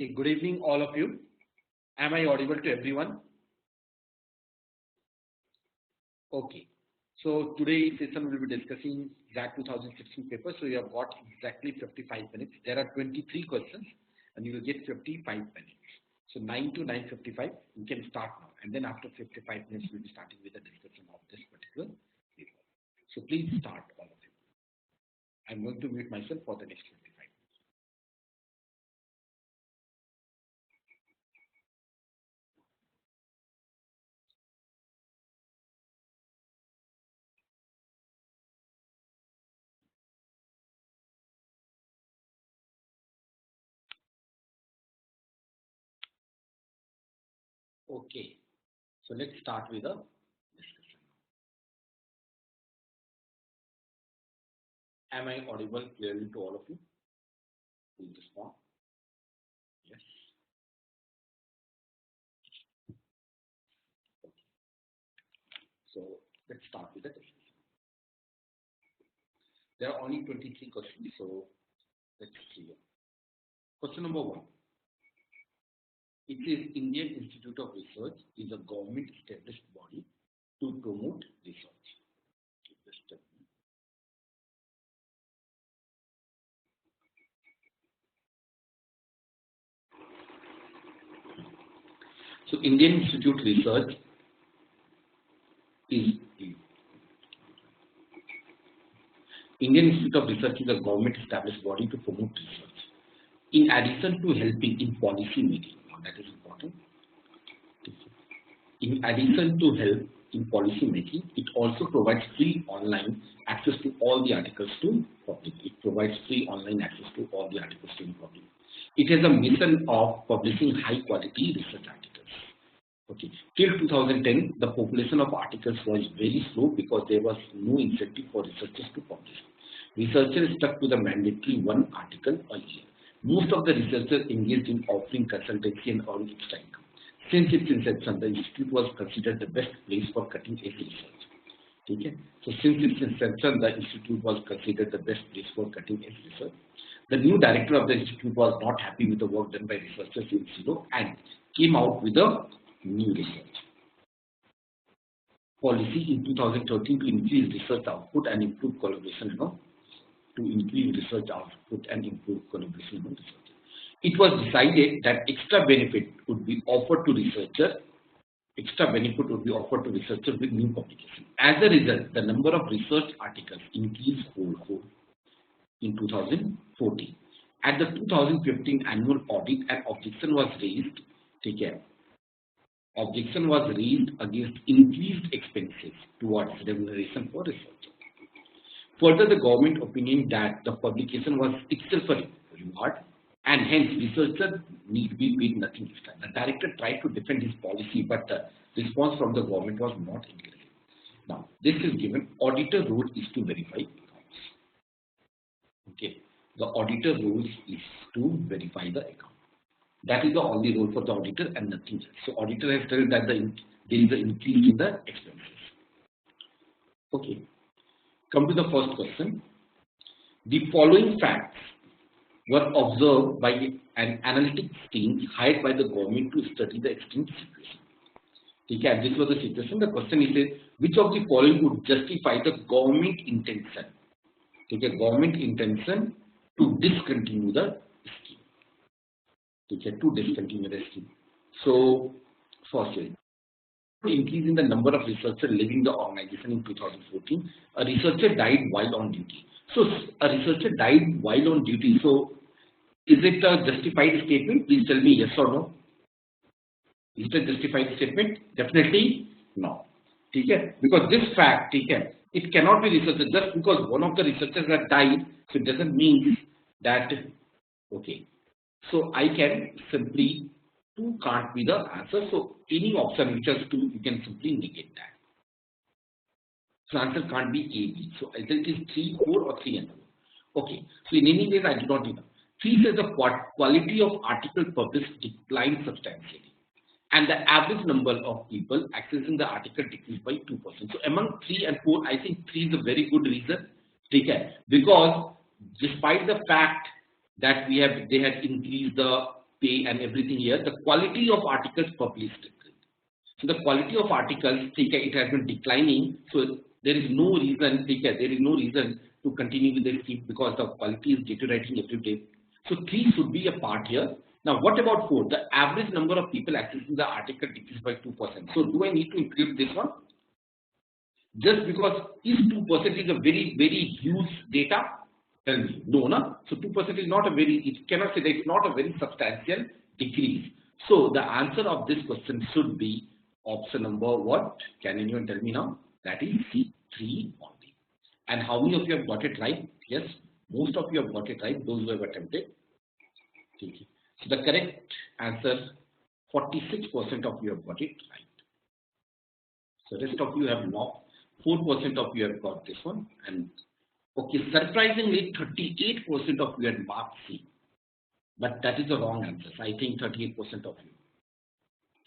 Okay, good evening, all of you. Am I audible to everyone? Okay. So today's session will be discussing XAT 2016 paper. So you have got exactly 55 minutes. There are 23 questions and you will get 55 minutes. So 9 to 9:55, you can start now. And then after 55 minutes, we'll be starting with the discussion of this particular paper. So please start, all of you. I'm going to mute myself for the next 55 minutes. Okay. So let's start with the discussion. Am I audible clearly to all of you? Please respond. Yes. Okay. So let's start with the discussion. There are only 23 questions, so let's see. Question number 1. It is Indian Institute of Research is a government established body to promote research. So Indian Institute Research is Indian Institute of Research is a government established body to promote research. In addition to helping in policy making, now that is important. In addition to help in policy making, it also provides free online access to all the articles to public. It provides free online access to all the articles to the public. It has a mission of publishing high quality research articles. Okay. Till 2010, the population of articles was very slow because there was no incentive for researchers to publish. Researchers stuck to the mandatory one article a year. Most of the researchers engaged in offering consultancy and earning extra income. Since its inception, the institute was considered the best place for cutting-edge research. Okay? So since its inception, the institute was considered the best place for cutting-edge research. The new director of the institute was not happy with the work done by researchers in Silo and came out with a new research policy in 2013 to increase research output and improve collaboration. To increase research output and improve collaboration among researchers. It was decided that extra benefit would be offered to researchers. Extra benefit would be offered to researchers with new publication. As a result, the number of research articles increased fourfold in 2014. At the 2015 annual audit, an objection was raised. Take care. Objection was raised against increased expenses towards remuneration for researchers. Further, the government opinion that the publication was itself a reward and hence researchers need to be paid nothing extra. The director tried to defend his policy, but the response from the government was not encouraging. Now, this is given. Auditor role is to verify accounts. Okay, the auditor role is to verify the account. That is the only role for the auditor and nothing else. So, auditor has told that there is an increase in the expenses. Okay. Come to the first question. The following facts were observed by an analytics team hired by the government to study the extreme situation. Okay, this was the situation. The question is, which of the following would justify the government intention? Okay, government intention to discontinue the scheme. Okay, to discontinue the scheme. So, firstly, increase in the number of researchers leaving the organization in 2014. A researcher died while on duty. So a researcher died while on duty. So is it a justified statement? Please tell me yes or no. Is it a justified statement? Definitely no. Okay? Because this fact, okay, it cannot be researcher just because one of the researchers has died. So it doesn't mean that, okay. So I can simply 2 can't be the answer. So any option which has 2, you can simply negate that. So answer can't be A, B. So either it is 3, 4 or 3 and 4. Okay. So in any case, I do not know. 3 says the quality of article published declined substantially. And the average number of people accessing the article decreased by 2%. So among 3 and 4, I think 3 is a very good reason. Because despite the fact that they had increased the pay and everything here, the quality of articles published. So the quality of articles, it has been declining. So there is no reason, there is no reason to continue with this scheme because the quality is deteriorating every day. So 3 should be a part here. Now what about 4? The average number of people accessing the article decreased by 2%. So do I need to include this one? Just because is 2% is a very, very huge data? Tell me, no, no. So 2% is not a very, it cannot say that it's not a very substantial decrease. So the answer of this question should be option number what? Can anyone tell me now? That is C3 only. And how many of you have got it right? Yes, most of you have got it right, those who have attempted. Okay. So the correct answer, 46% of you have got it right. So rest of you have not. 4% of you have got this one. And okay, surprisingly, 38% of you had marked C. But that is the wrong answer. I think 38% of you.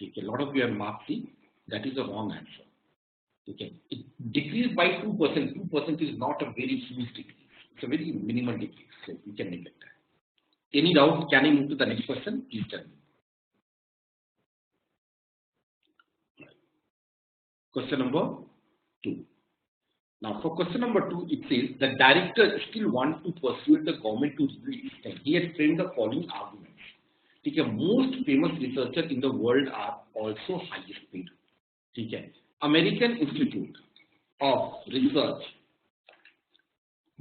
Okay, a lot of you have marked C. That is the wrong answer. Okay, it decreased by 2%. 2% is not a very huge decrease. It's a very minimal decrease. So we can neglect that. Any doubt? Can I move to the next question? Please tell me. Question number 2. Now for question number 2, it says the director still wants to persuade the government to review its stand. He has framed the following arguments. Okay, most famous researchers in the world are also highest paid. Okay, American Institute of Research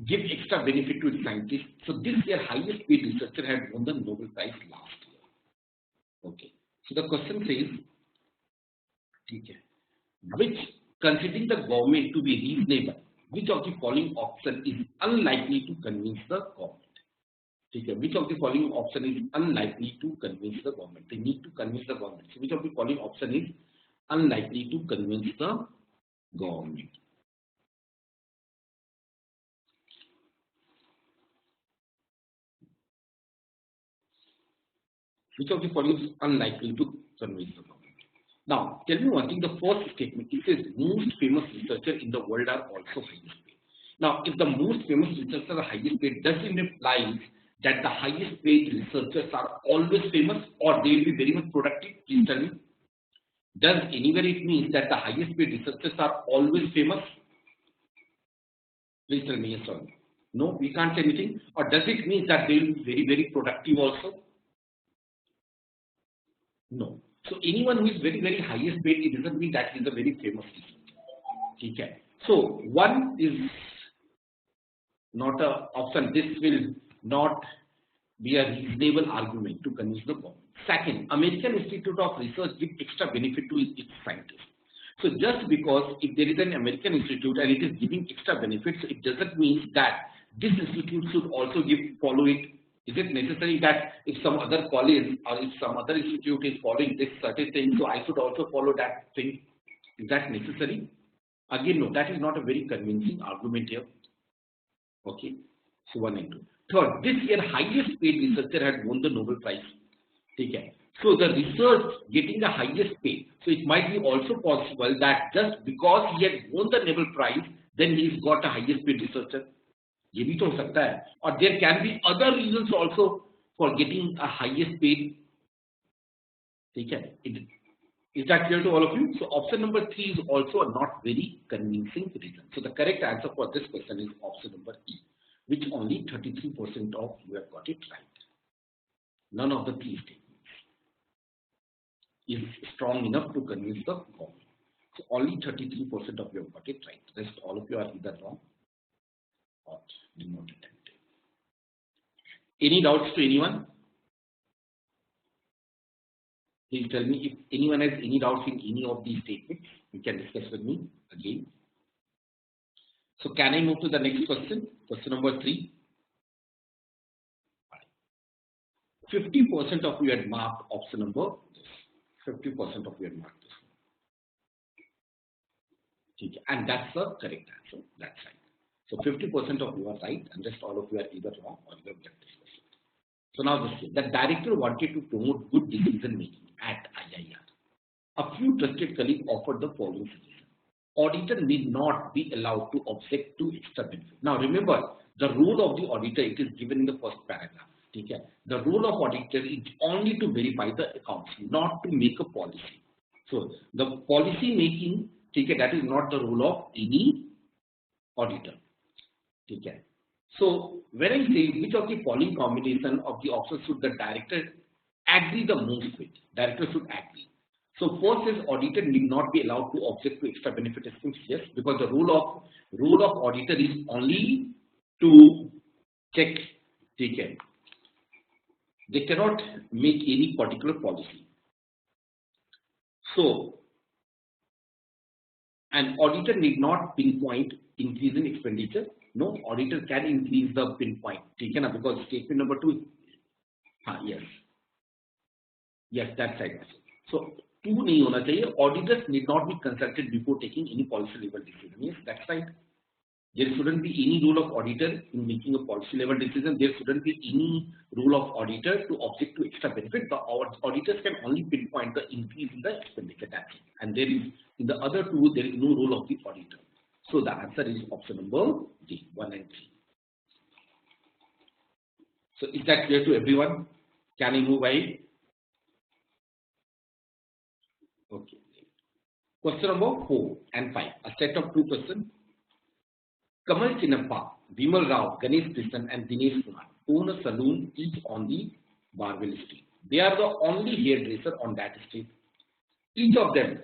give extra benefit to its scientists. So this year highest paid researcher had won the Nobel Prize last year. Okay, so the question says, okay, which considering the government to be reasonable, which of the following option is unlikely to convince the government? Okay, which of the following option is unlikely to convince the government? They need to convince the government. So which of the following option is unlikely to convince the government? Which of the following is unlikely to convince the government? Now, tell me one thing, the first statement, it says most famous researchers in the world are also highest paid. Now, if the most famous researchers are highest paid, does it imply that the highest paid researchers are always famous or they will be very much productive? Please tell me. Does anywhere it means that the highest paid researchers are always famous? Please tell me yes or no. No, we can't say anything. Or does it mean that they will be very, very productive also? No. So anyone who is very, very highest paid, it doesn't mean that he is a very famous researcher. Okay. So one is not an option. This will not be a reasonable argument to convince the government. Second, American Institute of Research gives extra benefit to its scientists. So just because if there is an American institute and it is giving extra benefits, it doesn't mean that this institute should also follow it. Is it necessary that if some other college or if some other institute is following this certain thing, so I should also follow that thing? Is that necessary? Again, no, that is not a very convincing argument here. Okay, so 1 and 2. Third, this year highest paid researcher had won the Nobel Prize. Okay. So the research getting the highest pay. So it might be also possible that just because he had won the Nobel Prize, then he's got a highest paid researcher. ये भी तो हो सकता है. Or there can be other reasons also for getting a highest paid. Okay. Is that clear to all of you? So option number 3 is also a not very convincing reason. So the correct answer for this question is option number E, which only 33% of you have got it right. None of the 3 statements is strong enough to convince the government. So only 33% of you have got it right. Rest all of you are either wrong or did not attempt it. Any doubts to anyone? Please tell me if anyone has any doubts in any of these statements. You can discuss with me again. So can I move to the next question? Question number 3. 50% of you had marked option number. 50% of you had marked this one. Okay. And that's the correct answer. That's right. So 50% of you are right, and just all of you are either wrong or you have left this question. So now this is the director wanted to promote good decision making at IIR. A few trusted colleagues offered the following suggestion. Auditor need not be allowed to object to extra benefit. Now remember, the role of the auditor, it is given in the first paragraph. ठीक है. The role of auditor is only to verify the accounts, not to make a policy. So the policy making, ठीक है, that is not the role of any auditor. ठीक है. So when I say which of the following combination of the options should the director agree the most with, director should agree. So first is auditor need not be allowed to object to extra benefit schemes. Yes, because the role of auditor is only to check. ठीक है. They cannot make any particular policy. So an auditor need not pinpoint increase in expenditure. No, auditor can increase the pinpoint. ठीक है ना, because statement number 2. Yes, that's right. So 2 नहीं होना चाहिए. Auditors need not be consulted before taking any policy level decision. Yes, that's right. There shouldn't be any role of auditor in making a policy level decision. There shouldn't be any role of auditor to object to extra benefit. The auditors can only pinpoint the increase in the expenditure. That's it. And there is, in the other 2, there is no role of the auditor. So the answer is option number D, 1 and 3. So is that clear to everyone? Can I move ahead? Okay. Question number 4 and 5. A set of 2 questions. Kamal Chinnappa, Vimal Rao, Ganesh Krishnan and Dinesh Kumar own a saloon each on the Barwell Street. They are the only hairdresser on that street. Each of them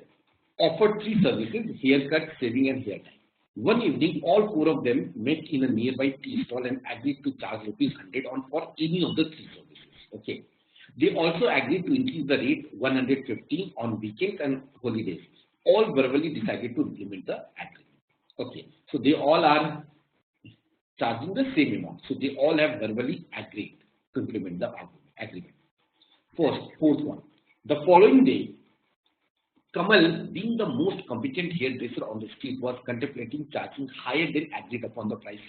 offered 3 services: haircut, shaving and hair dye. One evening, all 4 of them met in a nearby tea stall and agreed to charge ₹100 on for any of the 3 services. Okay. They also agreed to increase the rate 150 on weekends and holidays. All verbally decided to implement the agreement. Okay, so they all are charging the same amount. So they all have verbally agreed to implement the agreement. Fourth one. The following day, Kamal, being the most competent hairdresser on the street, was contemplating charging higher than agreed upon the price.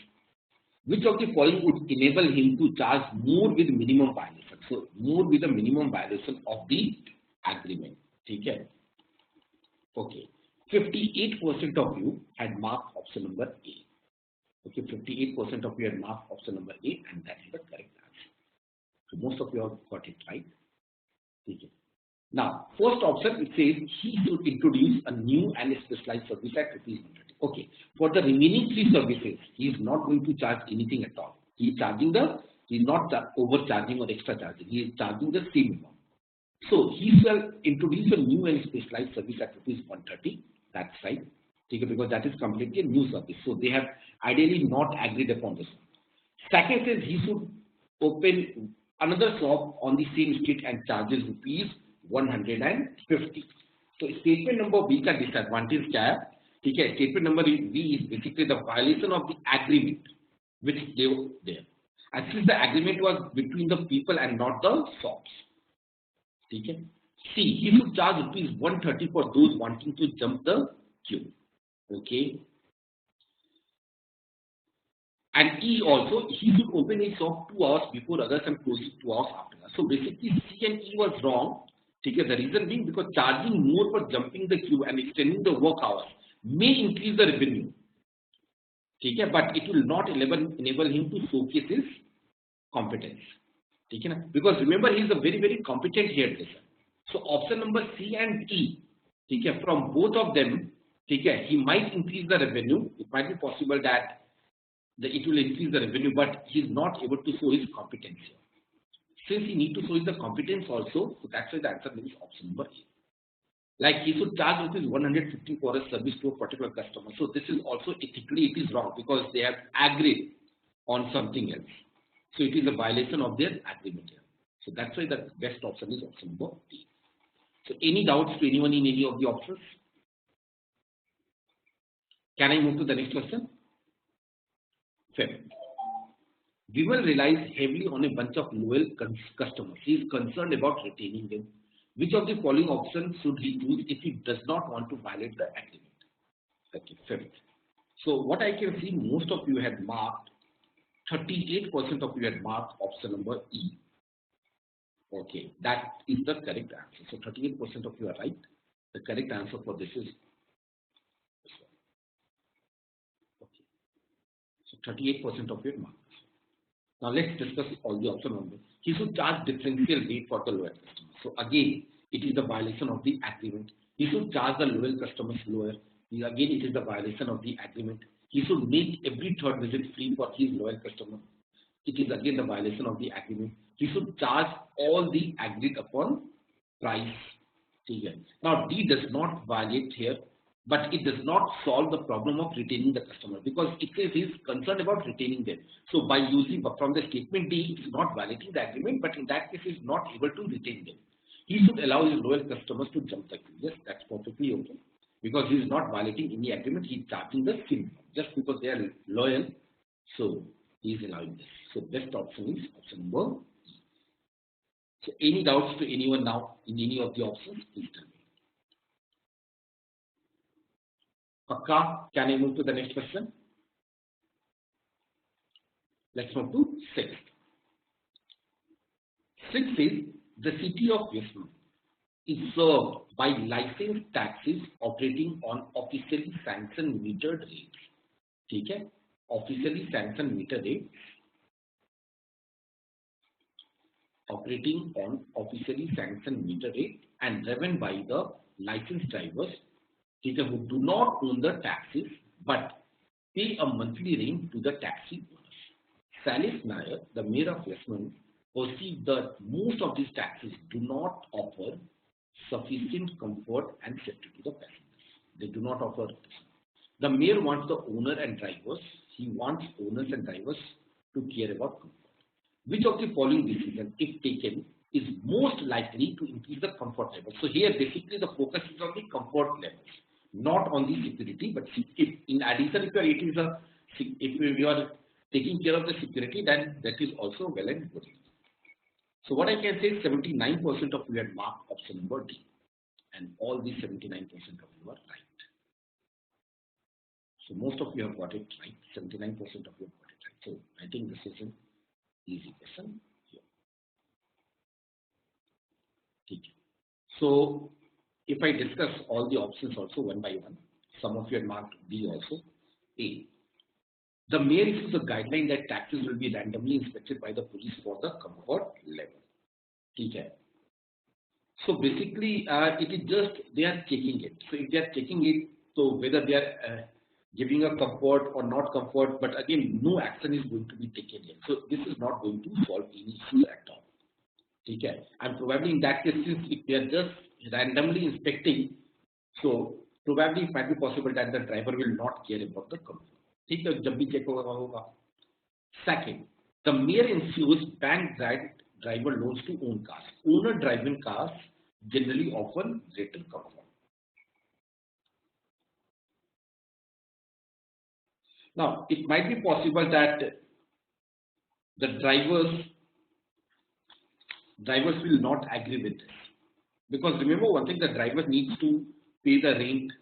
Which of the following would enable him to charge more with minimum violation? So more with the minimum violation of the agreement. Okay. Okay. 58% of you had marked option number A. Okay, 58% of you had marked option number A, and that is the correct answer. So most of you have got it right. Okay. Now, first option, it says he should introduce a new and specialized service at ₹130. Okay, for the remaining 3 services, he is not going to charge anything at all. He is not overcharging or extra charging. He is charging the same amount. So he shall introduce a new and specialized service at ₹130. That's right. Because that is completely a new service. So they have ideally not agreed upon this. Second is he should open another shop on the same street and charges ₹150. So statement number B का disadvantage क्या है? ठीक है. Statement number B is basically the violation of the agreement which they were there. And since the agreement was between the people and not the shops. ठीक है. C, he should charge ₹130 for those wanting to jump the queue. Okay. And E also, he should open his shop 2 hours before others and close it 2 hours after. So basically C and E was wrong. Okay, the reason being because charging more for jumping the queue and extending the work hours may increase the revenue. Okay, but it will not enable him to showcase his competence. Okay, because remember he is a very, very competent hairdresser. So option number C and E, okay, from both of them, okay, he might increase the revenue. It might be possible that it will increase the revenue, but he is not able to show his competence here. Since he needs to show the competence also, so that's why the answer is option number A. Like he should charge ₹150 for a service to a particular customer. So this is also ethically it is wrong because they have agreed on something else. So it is a violation of their agreement here. So that's why the best option is option number B. So any doubts to anyone in any of the options? Can I move to the next question? Fifth. Vimal relies heavily on a bunch of loyal customers. He is concerned about retaining them. Which of the following options should he use if he does not want to violate the agreement? Okay, fifth. So what I can see, most of you had marked, 38% of you had marked option number E. Okay, that is the correct answer. So 38% of you are right. The correct answer for this is this one. Okay. So 38% of you had marked. Now let's discuss all the option number. He should charge differential rate for the lower customer. So again, it is the violation of the agreement. He should charge the lower customers lower. Again, it is the violation of the agreement. He should make every third visit free for his loyal customer. It is again the violation of the agreement. He should charge all the agreed upon price. Now D does not violate here, but it does not solve the problem of retaining the customer, because it says he is concerned about retaining them. So by using from the statement D, it is not violating the agreement, but in that case he is not able to retain them. He should allow his loyal customers to jump the queue. Yes, that's perfectly okay, because he is not violating any agreement. He is charging the same just because they are loyal. So he is allowing this. So best option is option number E. So any doubts to anyone now in any of the options, please tell me. Akka, can I move to the next question? Let's move to 6th. 6th is the city of Yasmin is served by licensed taxis operating on officially sanctioned metered rates. Okay? Officially sanctioned meter rates operating on officially sanctioned meter rate and driven by the licensed drivers who do not own the taxis but pay a monthly rent to the taxi owners. Salis Nair, the mayor of Yasmin, perceived that most of these taxis do not offer sufficient comfort and safety to the passengers. They do not offer. The mayor wants the owner and drivers. He wants owners and drivers to care about comfort. Which of the following decisions, if taken, is most likely to increase the comfort level? So here basically the focus is on the comfort levels, not on the security. But if in addition, if you are taking care of the security, then that is also well and good. So what I can say is 79% of you had marked option number D, and all these 79% of you are right. So most of you have got it right. 79% of you have got it right. So I think this is an easy question here. Okay. So if I discuss all the options also one by one, some of you had marked B also. A. The mayor issues a guideline that taxis will be randomly inspected by the police for the comfort level. Okay. So basically, it is just they are checking it. So if they are checking it, so whether they are giving a comfort or not comfort, but again, no action is going to be taken yet. So this is not going to solve any issue at all. Okay. And probably in that case, if they are just randomly inspecting, so probably it might be possible that the driver will not care about the comfort. Second, the mayor ensures bank driver loans to own cars. Owner driving cars generally offer greater comfort. Now, it might be possible that the drivers will not agree with this, because remember one thing: the driver needs to pay the rent.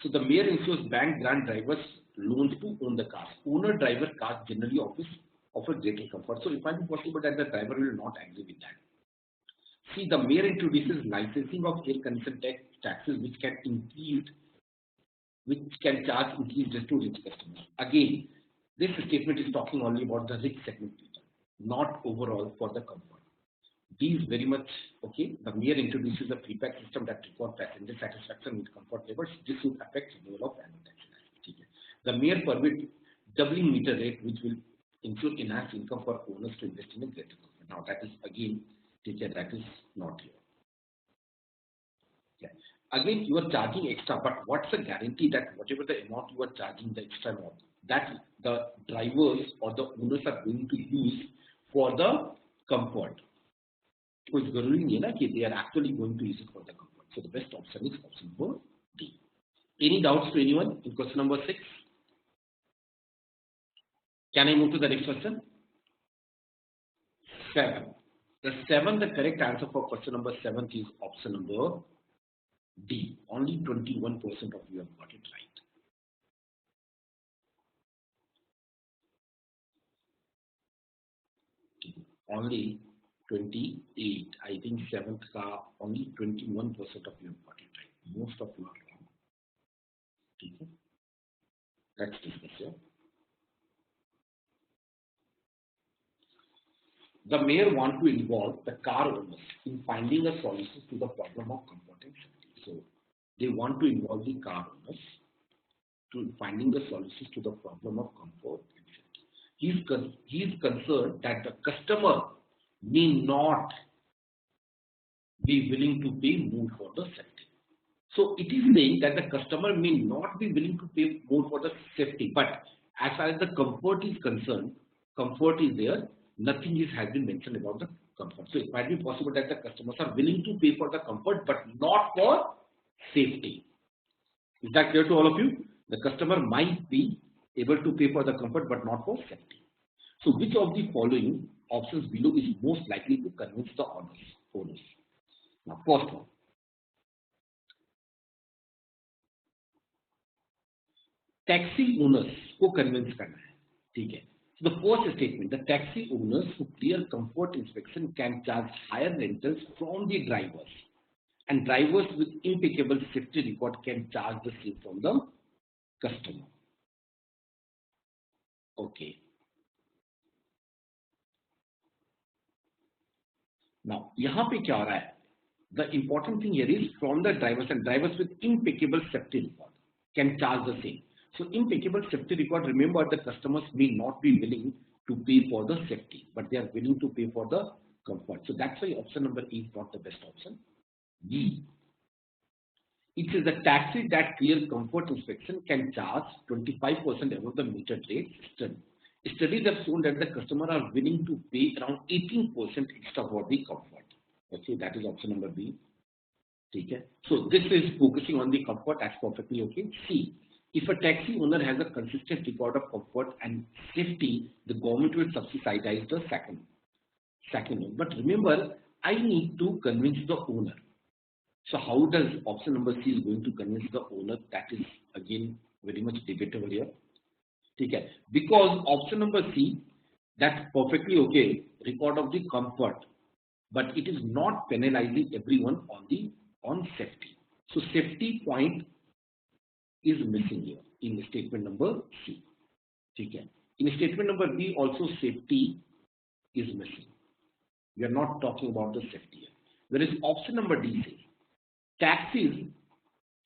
So the mayor ensures bank grant drivers loans to own the cars. Owner driver cars generally offer greater comfort. So it might be possible that the driver will not agree with that. See, the mayor introduces licensing of air condition taxes which can charge increased rates to rich customers. Again, this statement is talking only about the rich segment people, not overall for the comfort. These very much okay. The mayor introduces a feedback system that records passenger satisfaction with comfort levels. This would affect renewal of annual taxes. The mayor permit doubling meter rate, which will ensure enhanced income for owners to invest in a greater comfort. Now that is again, teacher, that is not here. Okay. Again, you are charging extra, but what's the guarantee that whatever the amount you are charging, the extra amount, that the drivers or the owners are going to use for the comfort? Because they are actually going to use it for the comfort. So the best option is option number D. Any doubts to anyone in question number 6? Can I move to the next question? 7. The correct answer for question number 7 is option number D. Only 21% of you have got it right. Only 28. I think 7th car, only 21% of you have got it right. Most of you are wrong. Okay. Let's discuss here. the mayor want to involve the car owners in finding a solution to the problem of comfort and safety. So they want to involve the car owners to finding the solutions to the problem of comfort and safety. He is concerned that the customer may not be willing to pay more for the safety. So it is saying that the customer may not be willing to pay more for the safety, but as far as the comfort is concerned, comfort is there. Nothing has been mentioned about the comfort. So it might be possible that the customers are willing to pay for the comfort, but not for safety. Is that clear to all of you? The customer might be able to pay for the comfort, but not for safety. So which of the following options below is most likely to convince the owners? Now, first one. Taxi owners को convince करना है, ठीक है. So the first statement, the taxi owners who clear comfort inspection can charge higher rentals from the drivers, and drivers with impeccable safety record can charge the same from the customer. Okay. Now यहाँ पे क्या हो रहा है? The important thing here is from the drivers, and drivers with impeccable safety record can charge the same. So impeccable safety record, remember the customers may not be willing to pay for the safety, but they are willing to pay for the comfort. So that's why option number E is not the best option. B. It says the taxi that clear comfort inspection can charge 25% above the meter rate. Studies have shown that the customers are willing to pay around 18% extra for the comfort. Okay, that is option number B. Okay. So this is focusing on the comfort. That's perfectly okay. C. If a taxi owner has a consistent record of comfort and safety, the government will subsidize the second one. But remember, I need to convince the owner. So how does option number C is going to convince the owner? That is again very much debatable here. Okay. Because option number C, that's perfectly okay, record of the comfort, but it is not penalizing everyone on safety. So safety point is missing here in statement number C. Okay. In statement number B also safety is missing. We are not talking about the safety here. Whereas option number D says taxis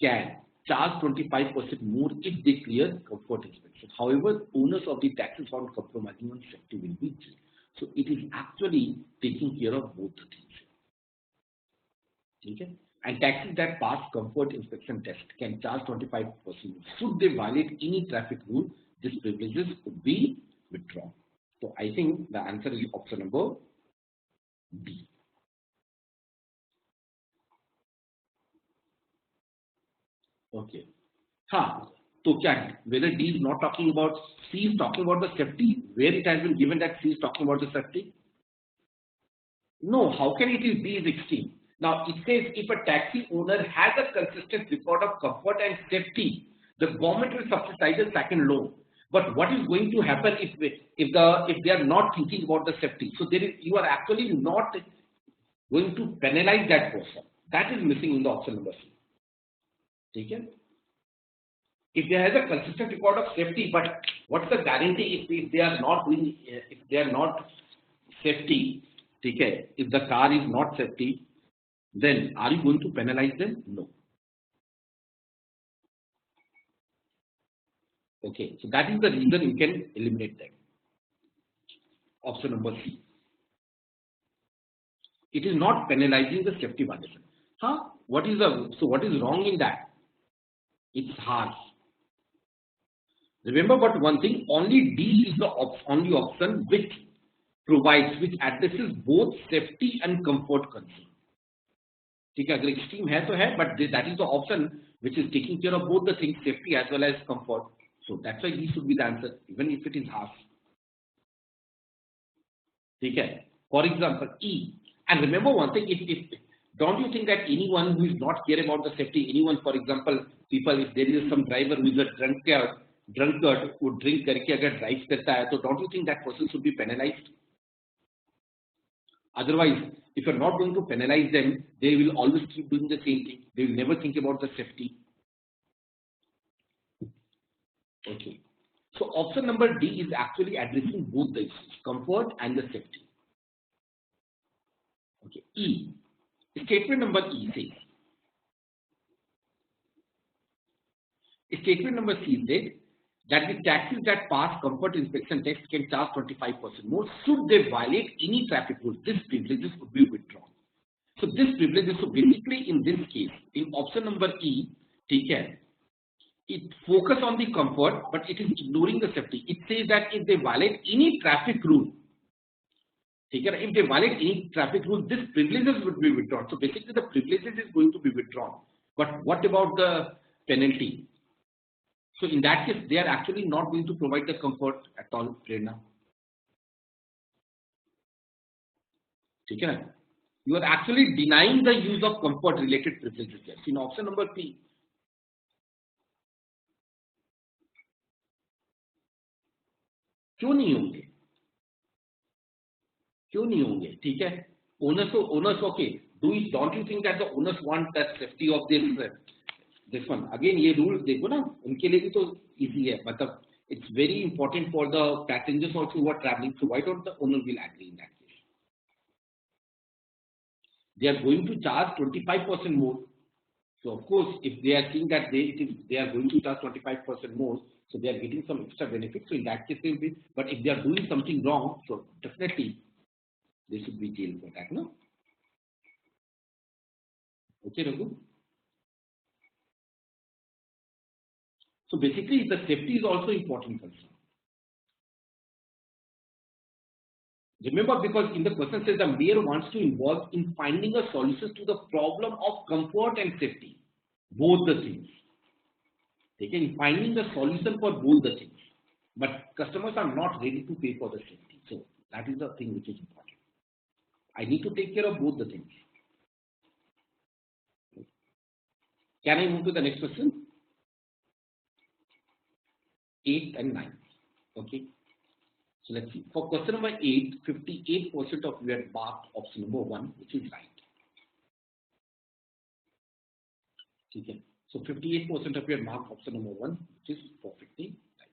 can charge 25% more if they clear comfort inspection. However, owners of the taxis found compromising on safety will be jailed. So it is actually taking care of both the things. Okay. And taxis that pass comfort inspection test can charge 25%. Should they violate any traffic rule, these privileges could be withdrawn. So I think the answer is option number B. Okay. So whether D is not talking about, C is talking about the safety, where it has been given that C is talking about the safety? No, how can it is B is extreme? Now it says if a taxi owner has a consistent record of comfort and safety, the government will subsidize the second loan. But what is going to happen if they are not thinking about the safety? So you are actually not going to penalize that person. That is missing in the option number C. Okay? If there has a consistent record of safety, but what's the guarantee if they are not doing, if they are not safety? Okay? If the car is not safety, then are you going to penalize them? No. Okay, so that is the reason you can eliminate that. Option number C. It is not penalizing the safety violation. What is wrong in that? It's harsh. Remember, but one thing, only D is the only option which addresses both safety and comfort concern. ठीक है, अगर extreme है तो है, but that is the option which is taking care of both the things, safety as well as comfort. So that's why D should be the answer, even if it is half. ठीक है. For example, E. And remember one thing, don't you think that anyone who is not care about the safety, anyone, for example, people, if there is some driver who is a drunkard who drink करके अगर drive करता है, तो don't you think that person should be penalized? Otherwise, if you are not going to penalize them, they will always keep doing the same thing. They will never think about the safety. Okay. So option number D is actually addressing both the issues, comfort and the safety. Okay. E. Statement number E says. Statement number C says that the taxis that pass comfort inspection test can charge 25% more. Should they violate any traffic rules, this privileges would be withdrawn. So this privileges, so basically in this case, in option number E, take care. It focus on the comfort, but it is ignoring the safety. It says that if they violate any traffic rule, take care, if they violate any traffic rule, this privileges would be withdrawn. So basically the privileges is going to be withdrawn. But what about the penalty? So in that case, they are actually not going to provide the comfort at all, Prerna. Okay? You are actually denying the use of comfort related privileges here. So in option number P, क्यों नहीं होंगे? क्यों नहीं होंगे? ठीक है? Owners, okay. Don't you think that the owners want that safety of this one? Again, ये rules देखो ना, उनके लिए भी तो easy है. मतलब it's very important for the passengers also who are traveling. So why don't the owner will agree in that case? They are going to charge 25% more. So of course, if they are seeing that they are going to charge 25% more, so they are getting some extra benefit. So in that case, they will be. But if they are doing something wrong, so definitely they should be jailed for that, no? Okay, Raghu. So basically, the safety is also important concern. Remember, because in the question says the mayor wants to involve in finding a solution to the problem of comfort and safety, both the things. They can finding a solution for both the things, but customers are not ready to pay for the safety. So that is the thing which is important. I need to take care of both the things. Can I move to the next question? 8 and 9. Okay. So let's see. For question number 8, 58% of you had marked option number 1, which is right. Okay. So 58% of you had marked option number 1, which is perfectly right.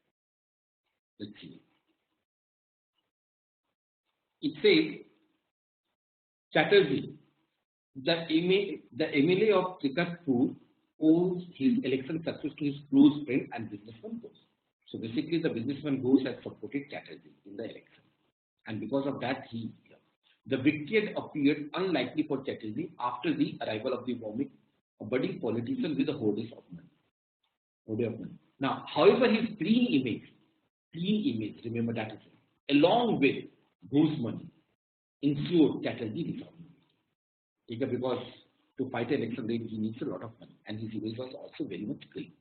Let's see. It says Chatterjee, the MLA of Tikarpur, owes his election success to his close friend and businessman Ghosh. So basically, the businessman Ghosh has supported Chatterjee in the election, and because of that, the victory had appeared unlikely for Chatterjee after the arrival of the a budding politician with a hoard of money. Now, however, his clean image, remember that is it, along with Ghosh's money, ensured Chatterjee resolved. Because to fight an election race, he needs a lot of money, and his image was also very much clean.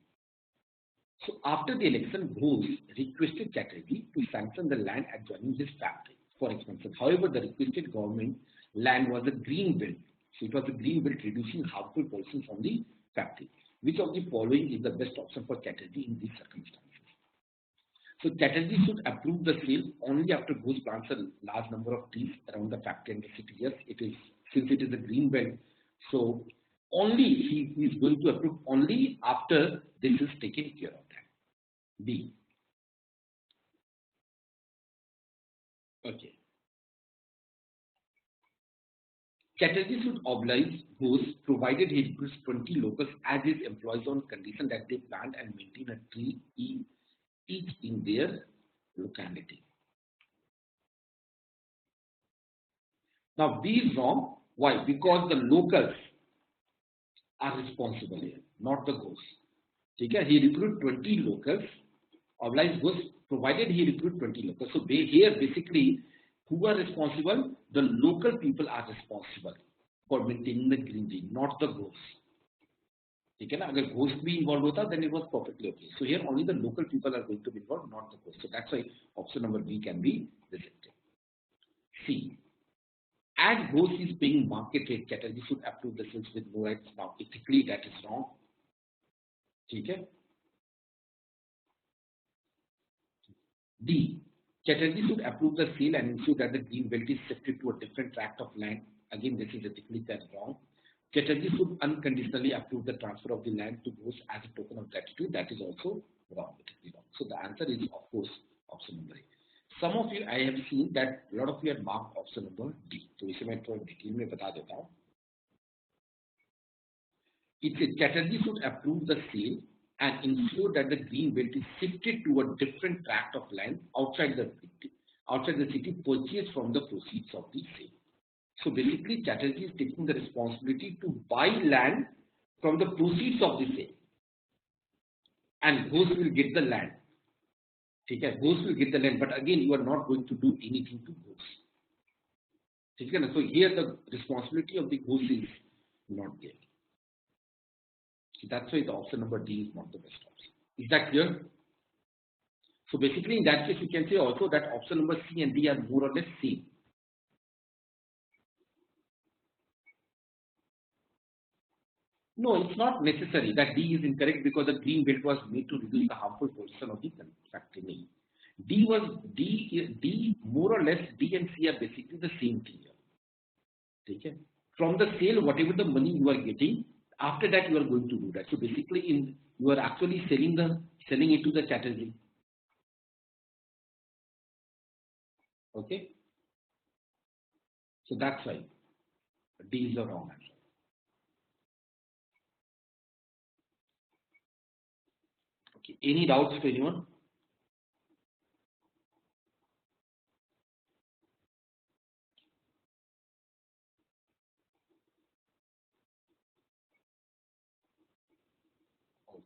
So after the election, Ghosh requested Chatterjee to sanction the land adjoining his factory for expansion. However, the requested government land was a green belt. So it was a green belt reducing harmful pollution from the factory. Which of the following is the best option for Chatterjee in these circumstances? So Chatterjee should approve the sale only after Ghosh plants a large number of trees around the factory and the city. Yes, since it is a green belt, so only he is going to approve only after this is taken care of. That. B. Okay. Chatterjee should oblige Ghosh provided he recruits 20 locals as his employees on condition that they plant and maintain a tree each in their locality. Now B is wrong. Why? Because the locals are responsible here, not the Ghosh. Okay? He recruit 20 locals, oblige Ghosh provided he recruit 20 locals. So here basically who are responsible? The local people are responsible for maintaining the greenery, not the Ghosh. Okay, na? If Ghosh be involved, then it was perfectly okay. So here only the local people are going to be involved, not the Ghosh. So that's why option number B can be rejected. C. As Ghosh is paying market rate, Chatterjee should approve the sales with no rights. Now, ethically, that is wrong. Okay? D. Chatterjee should approve the sale and ensure that the green belt is shifted to a different tract of land. Again, this is ethically wrong. Chatterjee should unconditionally approve the transfer of the land to Ghosh as a token of gratitude. That is also wrong, ethically wrong. So the answer is, of course, option number A. some of you, I have seen that a lot of you have marked option number D. तो इसे मैं थोड़ा detail में बता देता हूँ. It says Chatterjee should approve the sale and ensure that the green belt is shifted to a different tract of land outside the city purchased from the proceeds of the sale. So basically, Chatterjee is taking the responsibility to buy land from the proceeds of the sale, and Ghosh will get the land. Okay, Ghosh will get the land, but again, you are not going to do anything to Ghosh. Okay, so here the responsibility of the Ghosh is not there. So that's why the option number D is not the best option. Is that clear? So basically, in that case, you can say also that option number C and D are more or less same. No, it's not necessary that D is incorrect because the green belt was made to reduce the harmful pollution of the factory. D more or less D and C are basically the same thing here. Okay? From the sale, whatever the money you are getting, after that you are going to do that. So basically, you are actually selling it to the Chatterjee. Okay? So that's why D is the wrong answer. Okay. Any doubts to anyone? Okay.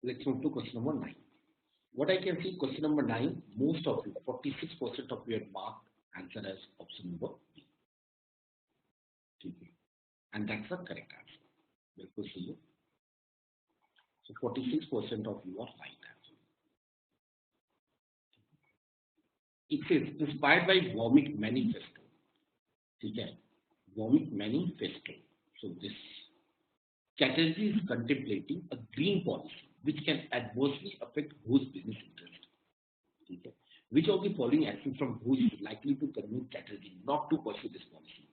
Let's move to question number 9. What I can see, question number 9, most of you, 46% of you have marked answer as option number B. Okay. And that's the correct answer. We'll see you. So 46% of you are right answer. It says inspired by Vomit Manifesto. Okay. Vomit Manifesto. So this Chatterjee is contemplating a green policy which can adversely affect Ghosh's business interest. Okay. Which of the following actions from Ghosh is likely to convince Chatterjee not to pursue this policy?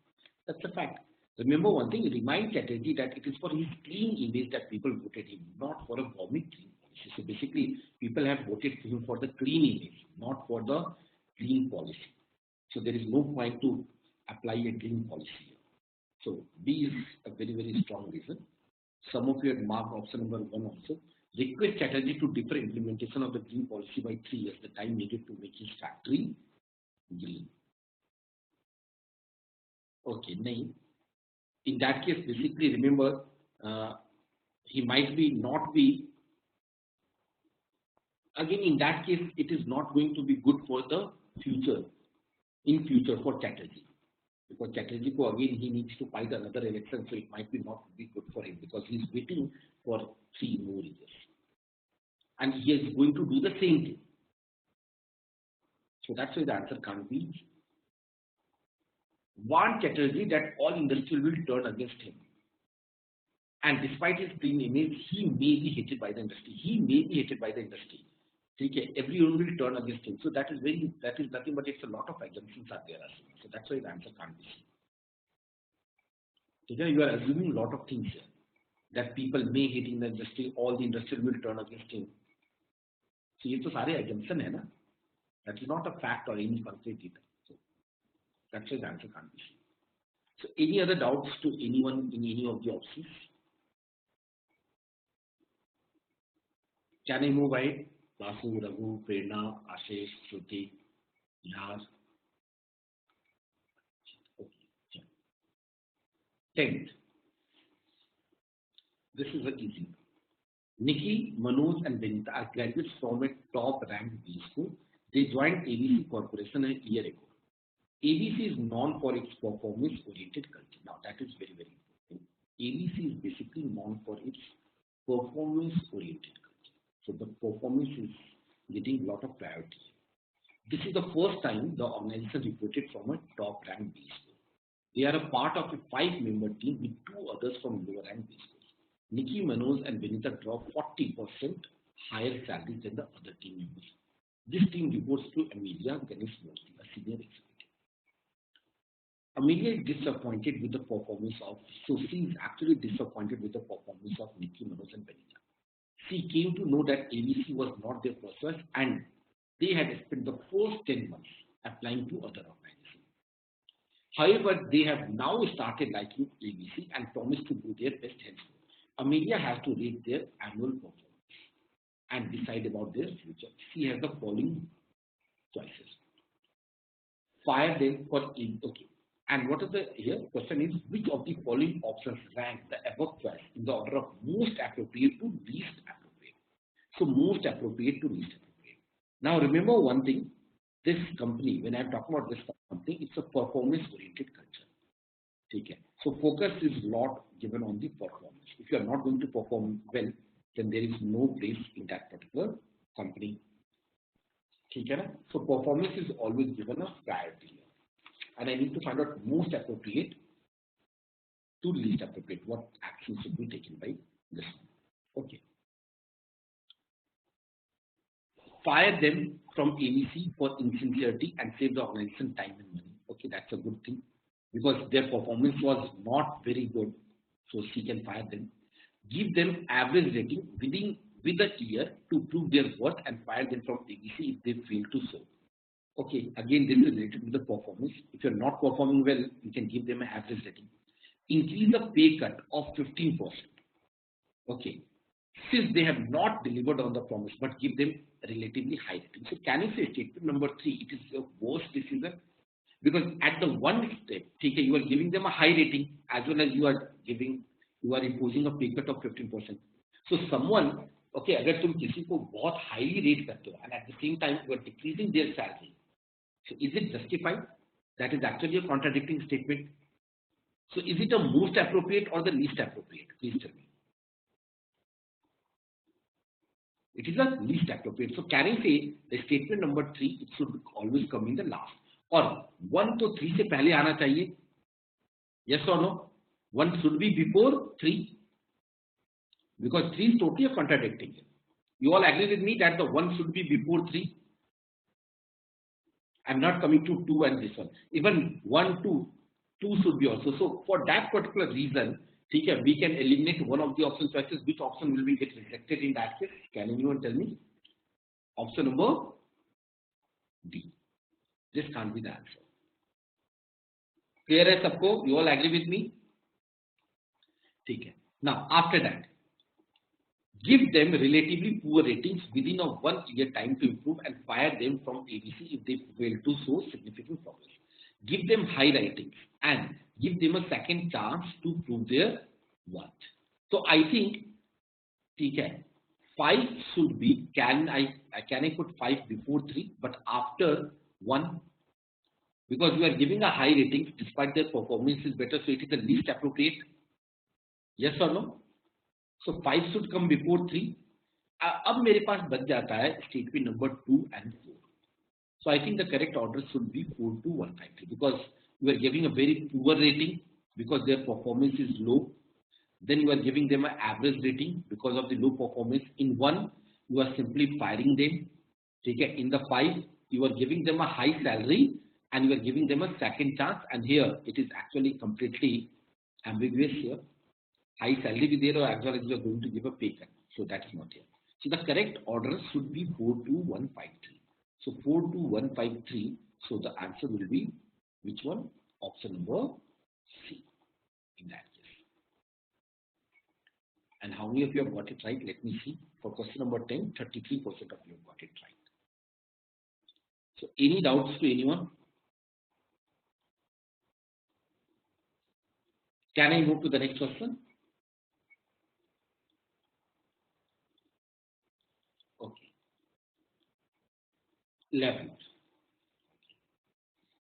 That's a fact. Remember one thing, remind Chatterjee that it is for his clean image that people voted him, not for a vomit clean policy. So basically, people have voted him for the clean image, not for the clean policy. So there is no point to apply a green policy here. So B is a very, very strong reason. Some of you have marked option number 1 also. Request Chatterjee to defer implementation of the green policy by 3 years, the time needed to make his factory green. Okay, nahi. In that case, basically remember, he might be not be, again in that case, it is not going to be good for the future, in future for Chatterjee. Because Chatterjee, again, he needs to fight another election, so it might be not be good for him because he is waiting for 3 more years. And he is going to do the same thing. So that's why the answer can't be. Warn Chatterjee that all industry will turn against him. And despite his clean image, he may be hated by the industry. He may be hated by the industry. Okay, everyone will turn against him. So that is nothing but it's a lot of assumptions are there. So that's why the answer can't be seen. Okay, you are assuming a lot of things here. That people may hate in the industry, all the industry will turn against him. So ये तो सारे assumption है ना. That is not a fact or any concrete data. So that's why the answer can't be seen. So any other doubts to anyone in any of the options? Can I move ahead? Vasu, Raghu, Prerna, Ashish, Shruti, Yas. Okay. 10th. This is an easy one. Nikki, Manoj and Benita are graduates from a top-ranked B school. They joined ABC Corporation a year ago. ABC is known for its performance-oriented culture. Now that is very, very important. ABC is basically known for its performance-oriented culture. So the performance is getting a lot of priority. This is the first time the organization recruited from a top-ranked B school. They are a part of a 5-member team with 2 others from lower-ranked B schools. Nikki, Manoj and Benita draw 40% higher salaries than the other team members. This team reports to Amelia Ganesh-Murthy, a senior executive. Amelia is disappointed with the performance of, so she is actually disappointed with the performance of Nikki, Manoj and Benita. she came to know that ABC was not their first choice and they had spent the first 10 months applying to other organizations. However, they have now started liking ABC and promised to do their best henceforth. Amelia has to rate their annual performance and decide about their future. She has the following choices. Fire them for okay. And what is the here question is, which of the following options rank the above choice in the order of most appropriate to least appropriate? So most appropriate to least appropriate. Now remember one thing, this company, when I'm talking about this company, it's a performance oriented culture. Okay. So focus is lot given on the performance. If you are not going to perform well, then there is no place in that particular company. Okay. So performance is always given a priority here. And I need to find out most appropriate to least appropriate. What action should be taken by this one? Okay. Fire them from ABC for insincerity and save the organization time and money. Okay, that's a good thing because their performance was not very good, so she can fire them. Give them average rating with a year to prove their worth and fire them from ABC if they fail to so. Okay, again this is related to the performance. If you're not performing well, you can give them an average rating. Increase the pay cut of 15%. Okay, since they have not delivered on the promise, but give them relatively high rating. So can you say statement number 3, it is the worst decision? Because at the one step, okay, you are giving them a high rating as well as you are imposing a pay cut of 15%. So someone, okay, अगर तुम किसी को बहुत highly rate करते हो and at the same time you are decreasing their salary, so is it justified? That is actually a contradicting statement. So is it a most appropriate or the least appropriate? Please tell me. It is a least appropriate. So can I say the statement number 3, it should always come in the last. Or 1 to 3 से पहले आना चाहिए? Yes or no? 1 should be before 3. Because 3 is totally contradicting. You all agree with me that the 1 should be before 3? I'm not coming to 2 and this one. Even 1, 2 should be also. So for that particular reason, we can eliminate one of the option choices. Which option will be get rejected in that case? Can anyone tell me? Option number D. This can't be the answer. Clear hai sabko? You all agree with me? Now after that, give them relatively poor ratings within a 1 year time to improve and fire them from ABC if they fail to show significant progress. Give them high ratings and give them a second chance to prove their worth. So I think 5 should be, can I put 5 before 3 but after 1, because you are giving a high rating despite their performance is better, so it is the least appropriate. Yes or no? So 5 should come before 3. अब मेरे पास बच जाता है statement number 2 and 4. So I think the correct order should be 4, 2, 1, 5, 3 because you are giving a very poor rating because their performance is low. Then you are giving them an average rating because of the low performance. In 1, you are simply firing them. In the 5, you are giving them a high salary and you are giving them a second chance. And here it is actually completely ambiguous here. High salary be there or as well as you are going to give a pay cut. So that's not here. So the correct order should be 4, 2, 1, 5, 3. So 4, 2, 1, 5, 3. So the answer will be which one? Option number C in that case. And how many of you have got it right? Let me see. For question number 10, 33% of you have got it right. So any doubts to anyone? Can I move to the next question? Okay. 11.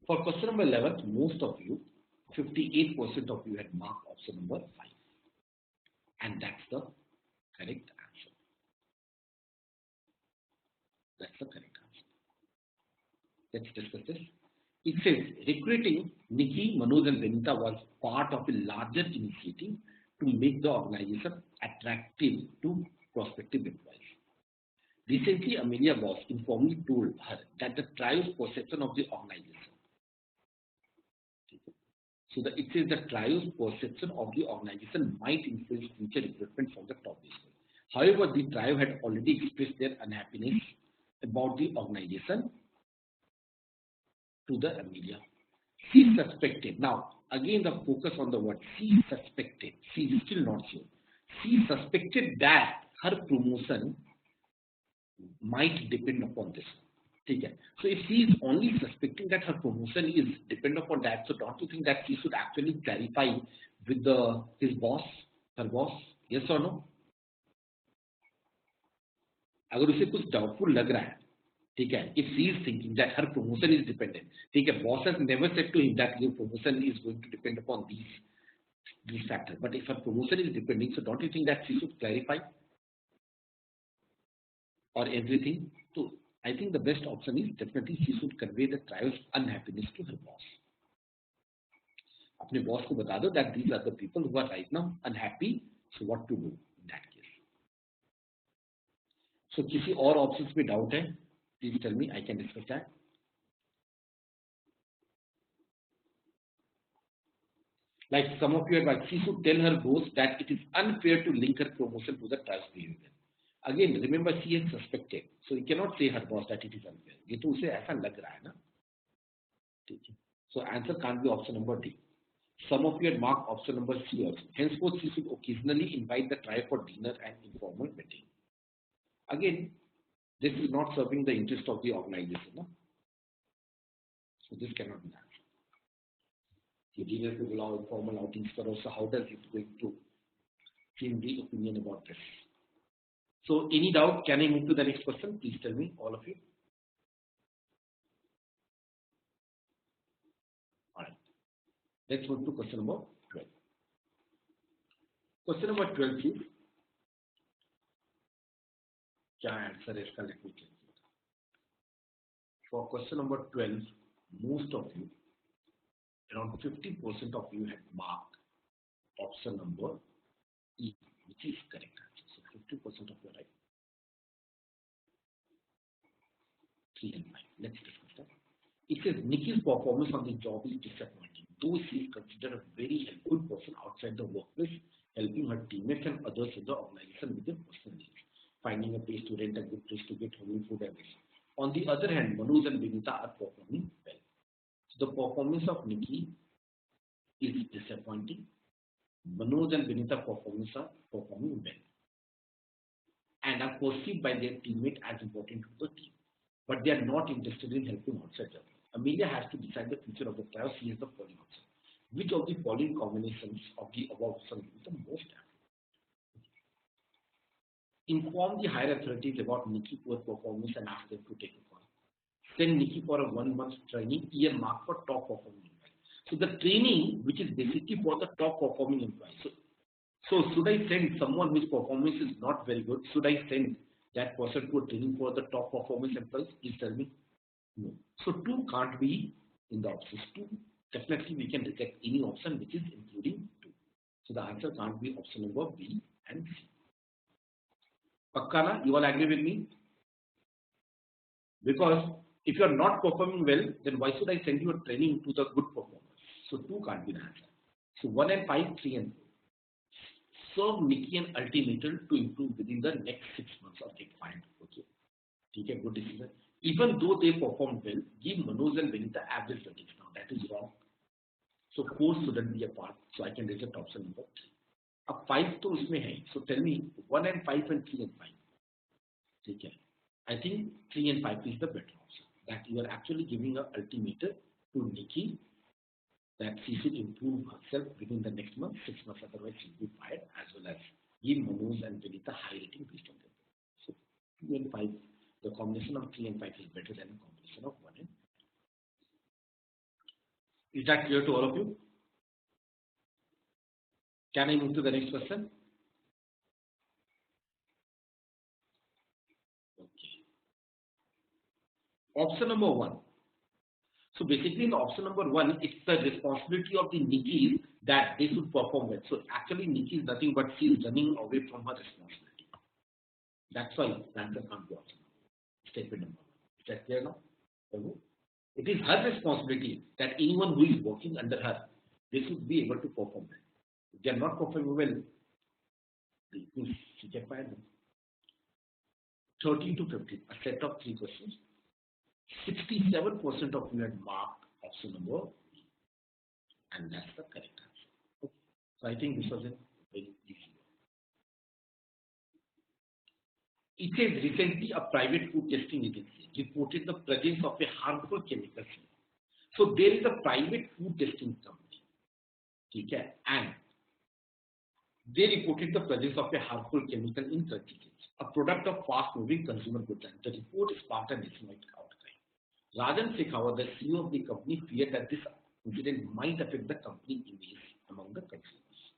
For question number 11, most of you, 58% of you had marked option number 5. And that's the correct answer. That's the correct answer. Let's discuss this. It says recruiting Nikki, Manoj and Benita was part of a larger initiative to make the organization attractive to prospective employees. Recently, Amelia boss informally told her that the trial's perception of the organization. So it says the trial's perception of the organization might influence future recruitment from the top level. However, the tribe had already expressed their unhappiness about the organization to the Amelia. She suspected. Now, again, the focus on the word. She suspected. She is still not sure. She suspected that her promotion might depend upon this. Okay. So if she is only suspecting that her promotion is depend upon that, so don't you think that she should actually clarify with his boss, her boss? Yes or no? अगर उसे कुछ doubtful लग रहा है, ठीक है, if she is thinking that her promotion is dependent, ठीक है, boss has never said to him that your promotion is going to depend upon these factors, but if her promotion is depending, so don't you think that she should clarify or everything? So I think the best option is definitely she should convey the trial's unhappiness to her boss. अपने boss को बता दो that these are the people who are right now unhappy, so what to do in that case. So किसी और options में doubt है? Please tell me, I can discuss that. Like some of you are like, she should tell her boss that it is unfair to link her promotion to the trial's behavior. Again, remember she is suspected, so you cannot say her boss that it is unfair. ये तो उसे ऐसा लग रहा है ना, ठीक है. So answer can't be option number D. Some of you had marked option number C also. Henceforth, she should occasionally invite the tribe for dinner and informal meeting. Again, this is not serving the interest of the organization, no? So this cannot be done. The dinner to allow informal outings for us. So how does it going to change the opinion about this? So any doubt? Can I move to the next question? Please tell me, all of you. All right. Let's move to question number 12. Question number 12 is, क्या answer है इसका? Let me tell you. For question number 12, most of you, around 50% of you had marked option number E, which is correct answer. So 50% of you are right. 3 and 5. Let's discuss that. It says Nikki's performance on the job is disappointing, though she is considered a very helpful person outside the workplace, helping her teammates and others in the organization with their personal needs, finding a place to rent, a good place to get homely food and this. On the other hand, Manoj and Vinita are performing well. So the performance of Nikki is disappointing. Manoj and Vinita performance are performing well and are perceived by their teammate as important to the team, but they are not interested in helping outside them. Amelia has to decide the future of the trial. She has the following option. Which of the following combinations of the above options is the most apt? Inform the higher authorities about Nikki's poor performance and ask them to take a call. Send Nikki for a 1 month training, earmarked for top performing employees. So the training, which is basically for the top performing employees. So should I send someone whose performance is not very good? Should I send that person to a training for the top performance employees? Please tell me. No. So 2 can't be in the options. 2, definitely we can reject any option which is including 2. So the answer can't be option number B and C. Pakkana, you all agree with me? Because if you are not performing well, then why should I send you a training to the good performers? So 2 can't be the answer. So 1 and 5, 3 and 4. Serve Nikki an ultimatum to improve within the next 6 months or get fired. Okay. Okay, good decision. Even though they performed well, give Manoj and Vinita average ratings. Now that is wrong. So 4 shouldn't be a part. So I can reject option number 3. Ab 5 to usme hai. So tell me 1 and 5 and 3 and 5. Okay. I think 3 and 5 is the better option. That you are actually giving an ultimatum to Nikki that she should improve herself within the next month, 6 months, otherwise she will be fired, as well as give Manoj and Vinita high rating based on them. So 2 and 5, the combination of 3 and 5 is better than the combination of 1 and 5. Is that clear to all of you? Can I move to the next question? Okay. Option number 1. So basically in option number 1, it's the responsibility of the Nikki that they should perform well. So actually Nikki is nothing but she is running away from her responsibility. That's why the answer can't be option. Statement number 1. Is that clear now? It is her responsibility that anyone who is working under her, they should be able to perform well. If they are not performing well, she can fire them. 13 to 15, a set of 3 questions. 67% of you had marked option number B, and that's the correct answer. Okay. So I think this was a very easy one. It says recently a private food testing agency reported the presence of a harmful chemical. So there is a private food testing company, okay, and they reported the presence of a harmful chemical in crunchy chips, a product of fast-moving consumer goods. And the report sparked a nationwide outcry. Rajan Shekhawat, the CEO of the company, feared that this incident might affect the company image among the consumers.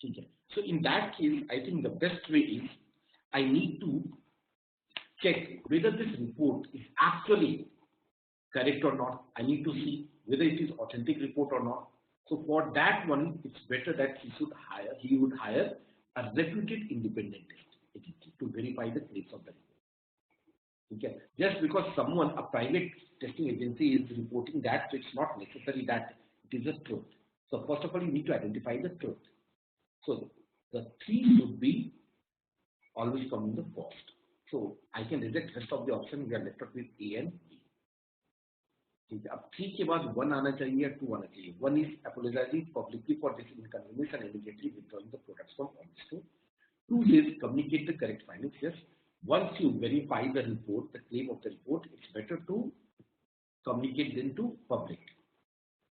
Okay. So in that case, I think the best way is I need to check whether this report is actually correct or not. I need to see whether it is authentic report or not. So for that one, it's better that he would hire a reputed independent testing agency to verify the claims of the report. Okay. Just because a private testing agency is reporting that, so it's not necessary that it is a truth. So first of all, you need to identify the truth. So the 3 should be always come in the first. So I can reject rest of the option. We are left up with A and B. अब 3 के बाद 1 आना चाहिए, 2 आना चाहिए. 1 is apologizing publicly for this inconvenience and immediately withdrawing the products from all store. 2 says communicate the correct findings. Yes, once you verify the report, the claim of the report, it's better to communicate them to public.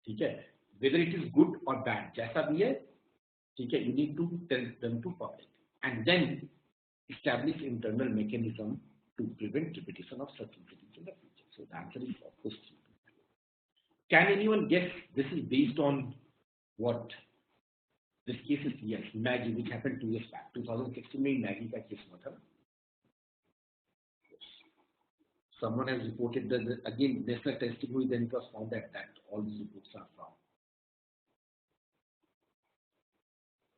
ठीक है, whether it is good or bad, जैसा भी है, ठीक है, you need to tell them to public and then establish internal mechanism to prevent repetition of such incidents in the future. So the answer is of course 3. Can anyone guess this is based on what? This case is, yes, Maggie, which happened 2 years back. 2016 में Maggie का case हुआ था. Yes. Someone has reported that again national testing हुई, then it was found that all these reports are wrong.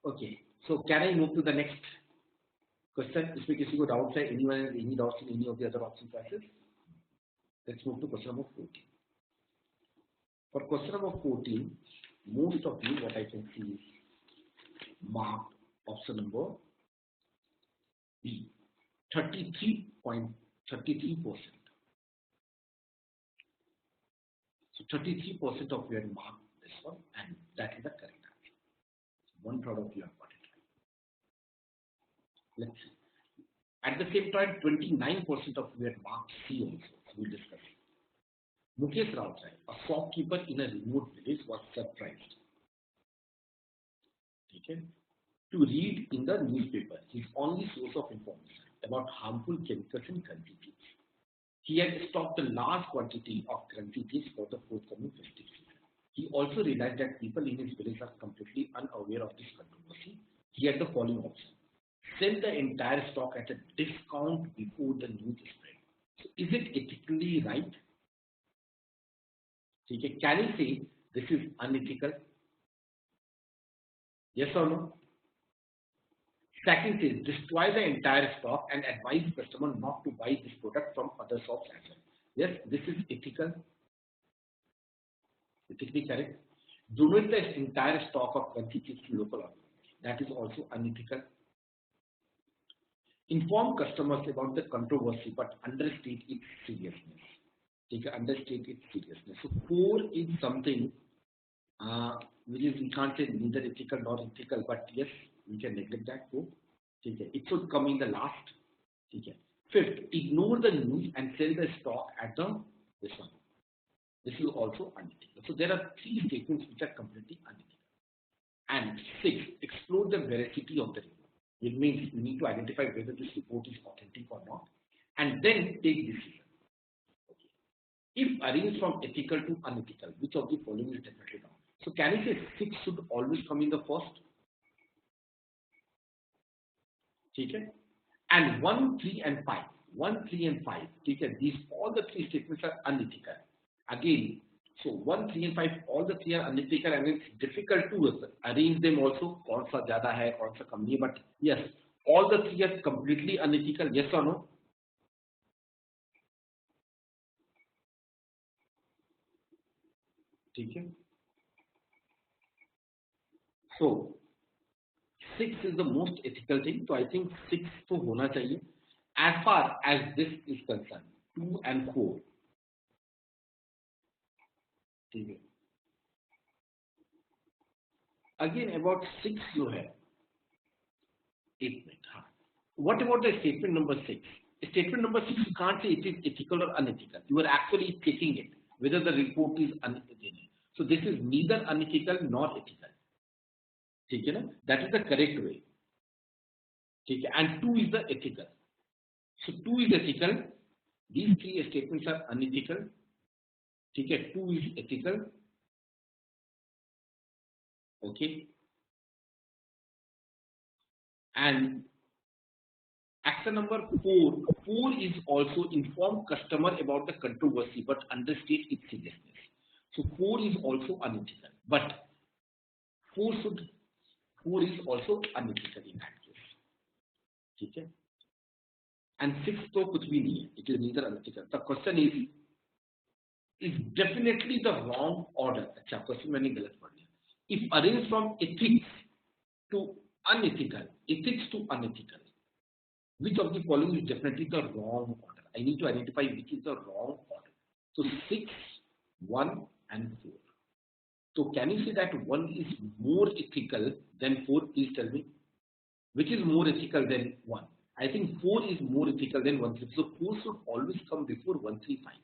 Okay, so can I move to the next question? इसमें किसी को doubts है? Anyone has any doubts in any of the other option choices? Let's move to question number 14. For question number 14, most of you, what I can see is marked option number B, 33.33%. So 33% of you have marked this one, and that is the correct answer. So 1/3 of you have got it right. Let's see. At the same time, 29% of you have marked C also. So we'll discuss it. Mukesh Rautai, a shopkeeper in a remote village, was surprised, okay, to read in the newspaper his only source of information about harmful chemicals in crunchy chips. He had stocked a large quantity of crunchy chips for the forthcoming festive season. He also realized that people in his village are completely unaware of this controversy. He had the following option: sell the entire stock at a discount before the news spread. So is it ethically right? Okay, can he say this is unethical? Yes or no? Second says destroy the entire stock and advise customer not to buy this product from other shops as well. Yes, this is ethical. Ethically correct. Donate the entire stock of crunchy chips to local authorities. That is also unethical. Inform customers about the controversy but understate its seriousness. Understate its seriousness. So 4 is something which is, we can't say neither ethical nor ethical, but yes, we can neglect that 4. It should come in the last. 5th, ignore the news and sell the stock at this one. This is also unethical. So there are 3 statements which are completely unethical. And 6, explore the veracity of the report. It means you need to identify whether this report is authentic or not, and then take decision. If arranged from ethical to unethical, which of the following is definitely wrong? So can I say 6 should always come in the first? Okay? And 1, 3 and 5. 1, 3 and 5. Okay? These all the 3 statements are unethical. Again, so 1, 3 and 5, all the 3 are unethical, and it's difficult to arrange them also. कौन सा ज़्यादा है, कौन सा कम नहीं है? But yes, all the 3 are completely unethical. Yes or no? ठीक है. So 6 is the most ethical thing. So I think 6 तो होना चाहिए. As far as this is concerned, 2 and 4, ठीक है. Again about 6 you have. 8 minutes. What about the statement number 6? Statement number 6, you can't say it is ethical or unethical. You are actually checking it, whether the report is unethical. So this is neither unethical nor ethical. ठीक है ना? That is the correct way. ठीक है? And 2 is the ethical. So 2 is ethical. These 3 statements are unethical. ठीक है? 2 is ethical. Okay. And action number 4. 4 is also inform customer about the controversy but understate its seriousness. So 4 is also unethical. But 4 is also unethical in that case. ठीक है? And 6 तो कुछ भी नहीं है. It is neither unethical. The question is definitely the wrong order. अच्छा, question मैंने गलत पढ़ लिया. If arranged from ethics to unethical, ethics to unethical, which of the following is definitely the wrong order? I need to identify which is the wrong order. So 6, 1 and 4. So can you say that 1 is more ethical than 4? Please tell me. Which is more ethical than 1? I think 4 is more ethical than 1, 3. So 4 should always come before 1, 3, 5.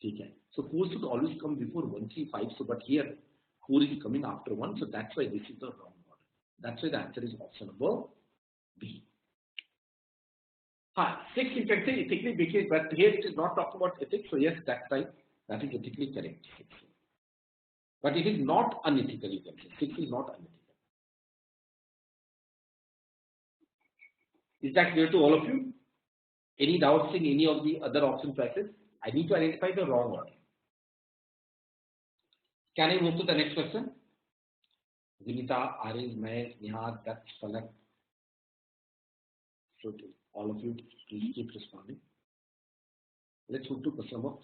Okay. So 4 should always come before 1, 3, 5. So but here 4 is coming after 1. So that's why this is the wrong order. That's why the answer is option number B. 6 you can say ethically because, but here it is not talking about ethics. So yes, that's right. That is ethically correct. 6. But it is not unethical, you can say. 6 is not unethical. Is that clear to all of you? Any doubts in any of the other option choices? I need to identify the wrong order. Can I move to the next question? Vinita, Ariz, Mahesh, Nihar, Daksh, Falak. So all of you, please keep responding. Let's move to question number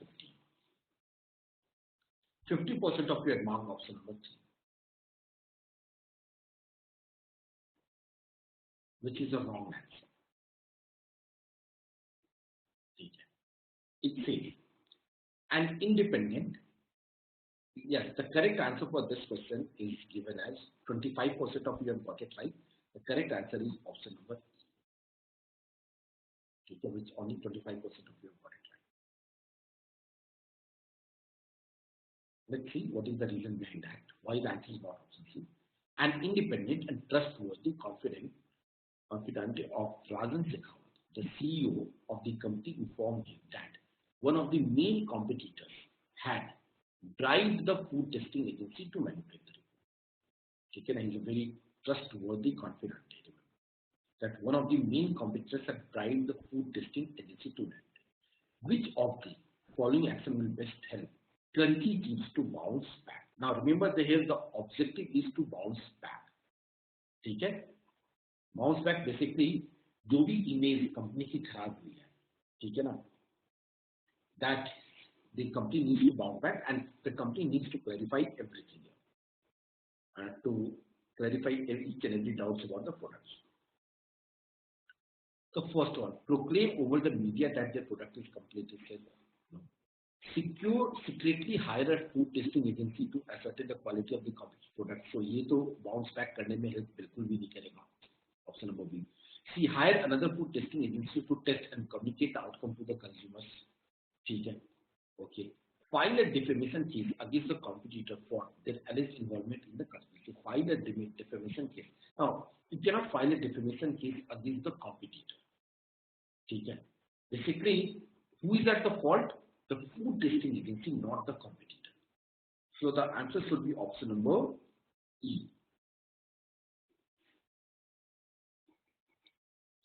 50. 50% of you had marked option number 3. Which is the wrong answer. It says, an independent. Yes, the correct answer for this question is given as 25% of you have got it right. The correct answer is option number C, which only 25% of you have got it right. Let's see what is the reason behind that. Why the answer is not option C. An independent and trustworthy confidant of Rajan Shekhawat, the CEO of the company, informed him that one of the main competitors had bribed the food testing agency to manipulate the report. And he's a very trustworthy confidant. That one of the main competitors had bribed the food testing agency to manipulate. Which of the following action will best help Turkey teams to bounce back? Now remember, here the objective is to bounce back. Okay? Bounce back basically जो भी image company की खराब हुई है, ठीक है ना? That the company needs to bounce back and the company needs to clarify everything here, to clarify each and every doubts about the products. So first one, proclaim over the media that their product is completely safe. No. Secretly hire a food testing agency to ascertain the quality of the company's product. So ये तो bounce back करने में help बिल्कुल भी नहीं करेगा. Option number B. See, hire another food testing agency to test and communicate the outcome to the consumers. ठीक है? Okay. File a defamation case against the competitor for their alleged involvement in the conspiracy. File a defamation case. Now, you cannot file a defamation case against the competitor. ठीक है? Basically, who is at the fault? The food testing agency, not the competitor. So the answer should be option number E.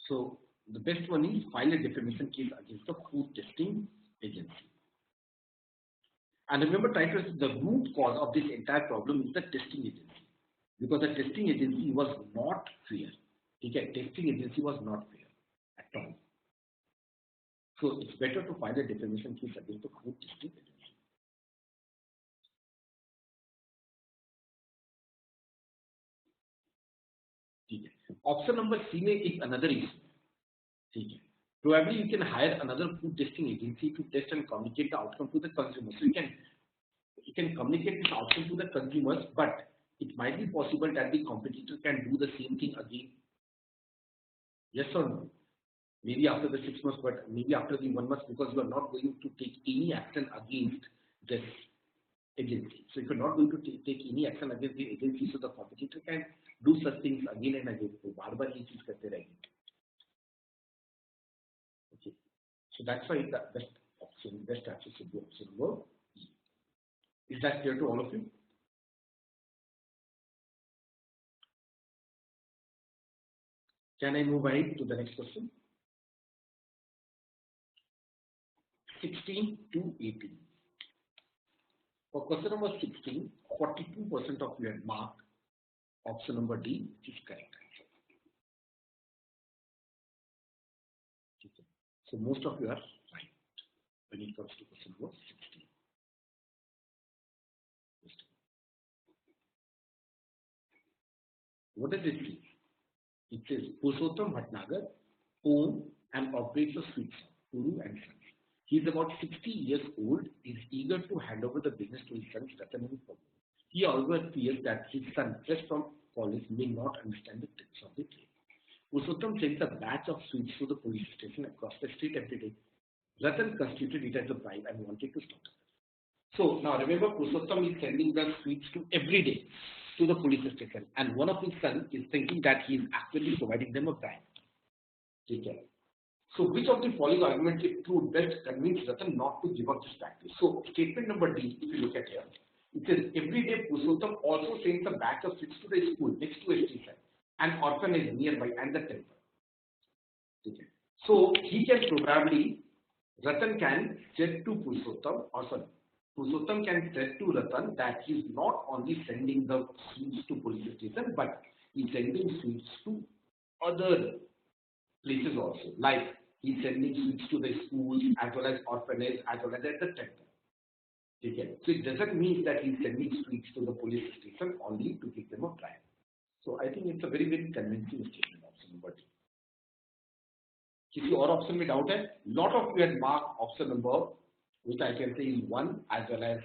So the best one is file a defamation case against the food testing agency. And remember, the root cause of this entire problem is the testing agency, because the testing agency was not fair. Okay, testing agency was not fair at all. So it's better to file a defamation case against the food testing agency. Okay. Option number C is another issue. ठीक है. Probably you can hire another food testing agency to test and communicate the outcome to the consumer. So you can communicate this outcome to the consumers, but it might be possible that the competitor can do the same thing again. Yes or no? Maybe after the 6 months, but maybe after the 1 month, because you are not going to take any action against this agency. So if you're not going to take any action against the agency, so the competitor can do such things again and again. So बार-बार ये चीज करते रहेंगे. Okay. So that's why the best answer should be option number E. Is that clear to all of you? Can I move ahead to the next question? 16 to 18. For question number 16, 42% of you had marked option number D, which is correct answer. Okay. So most of you are right when it comes to question number 16. What does it say? It says Purushottam Bhatnagar owns and operates a sweet shop, Puru and Sons. He is about 60 years old, is eager to hand over the business to his son Ratan and Prabhu. He always fears that his son, fresh from college, may not understand the tricks of the trade. Purushottam sends a batch of sweets to the police station across the street every day. Ratan constituted it as a bribe and wanted to stop it. So now remember, Purushottam is sending the sweets to every day to the police station, and one of his sons is thinking that he is actually providing them a bribe. Okay. So which of the following arguments would best convince Ratan not to give up this practice? So statement number D, if you look at here, it says every day Purushottam also sends a batch of sweets to the school next to his teacher, and orphanage nearby and the temple. Okay. So he can probably, Ratan can say to Purushottam, or sorry, Purushottam can say to Ratan that he is not only sending the sweets to police station, but he is sending sweets to other places also. Like he is sending sweets to the schools as well as orphanage as well as at the temple. Okay. So it doesn't mean that he is sending sweets to the police station only to give them a bribe. So I think it's a very, very convincing statement. Option number D. किसी और option में doubt है? Lot of you had marked option number, which I can say is 1 as well as,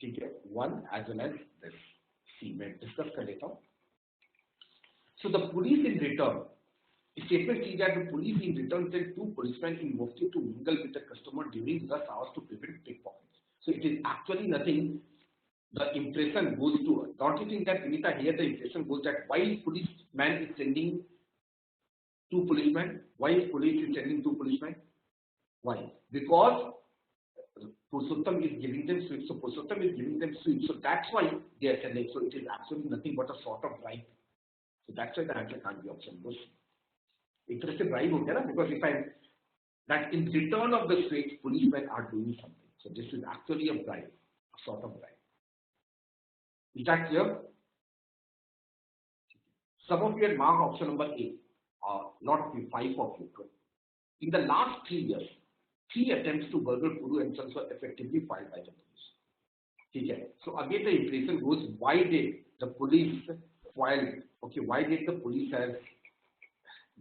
ठीक है, 1 as well as this. See, मैं discuss कर लेता हूँ. So the police in return, statement is that the police in return sent 2 policemen in Mufti to mingle with the customer during rush hours to prevent pickpockets. So it is actually nothing. The impression goes to, don't you think that Vinita here the impression goes that why policeman is sending 2 policemen? Why is police is sending 2 policemen? Why? Because Purushottam is giving them sweets. So Purushottam is giving them sweets. So that's why they are sending. So it is actually nothing but a sort of bribe. So that's why the answer can't be option number C. Interested bribe हो गया ना? Because if I that in return of the sweets, policemen are doing something. So this is actually a bribe, a sort of bribe. Is that clear? Some of you had marked option number A. Not 5 of you. In the last 3 years, 3 attempts to burgle Puru and Sons were effectively filed by the police. Okay. So again the impression goes, why did the police file? Okay, why did the police have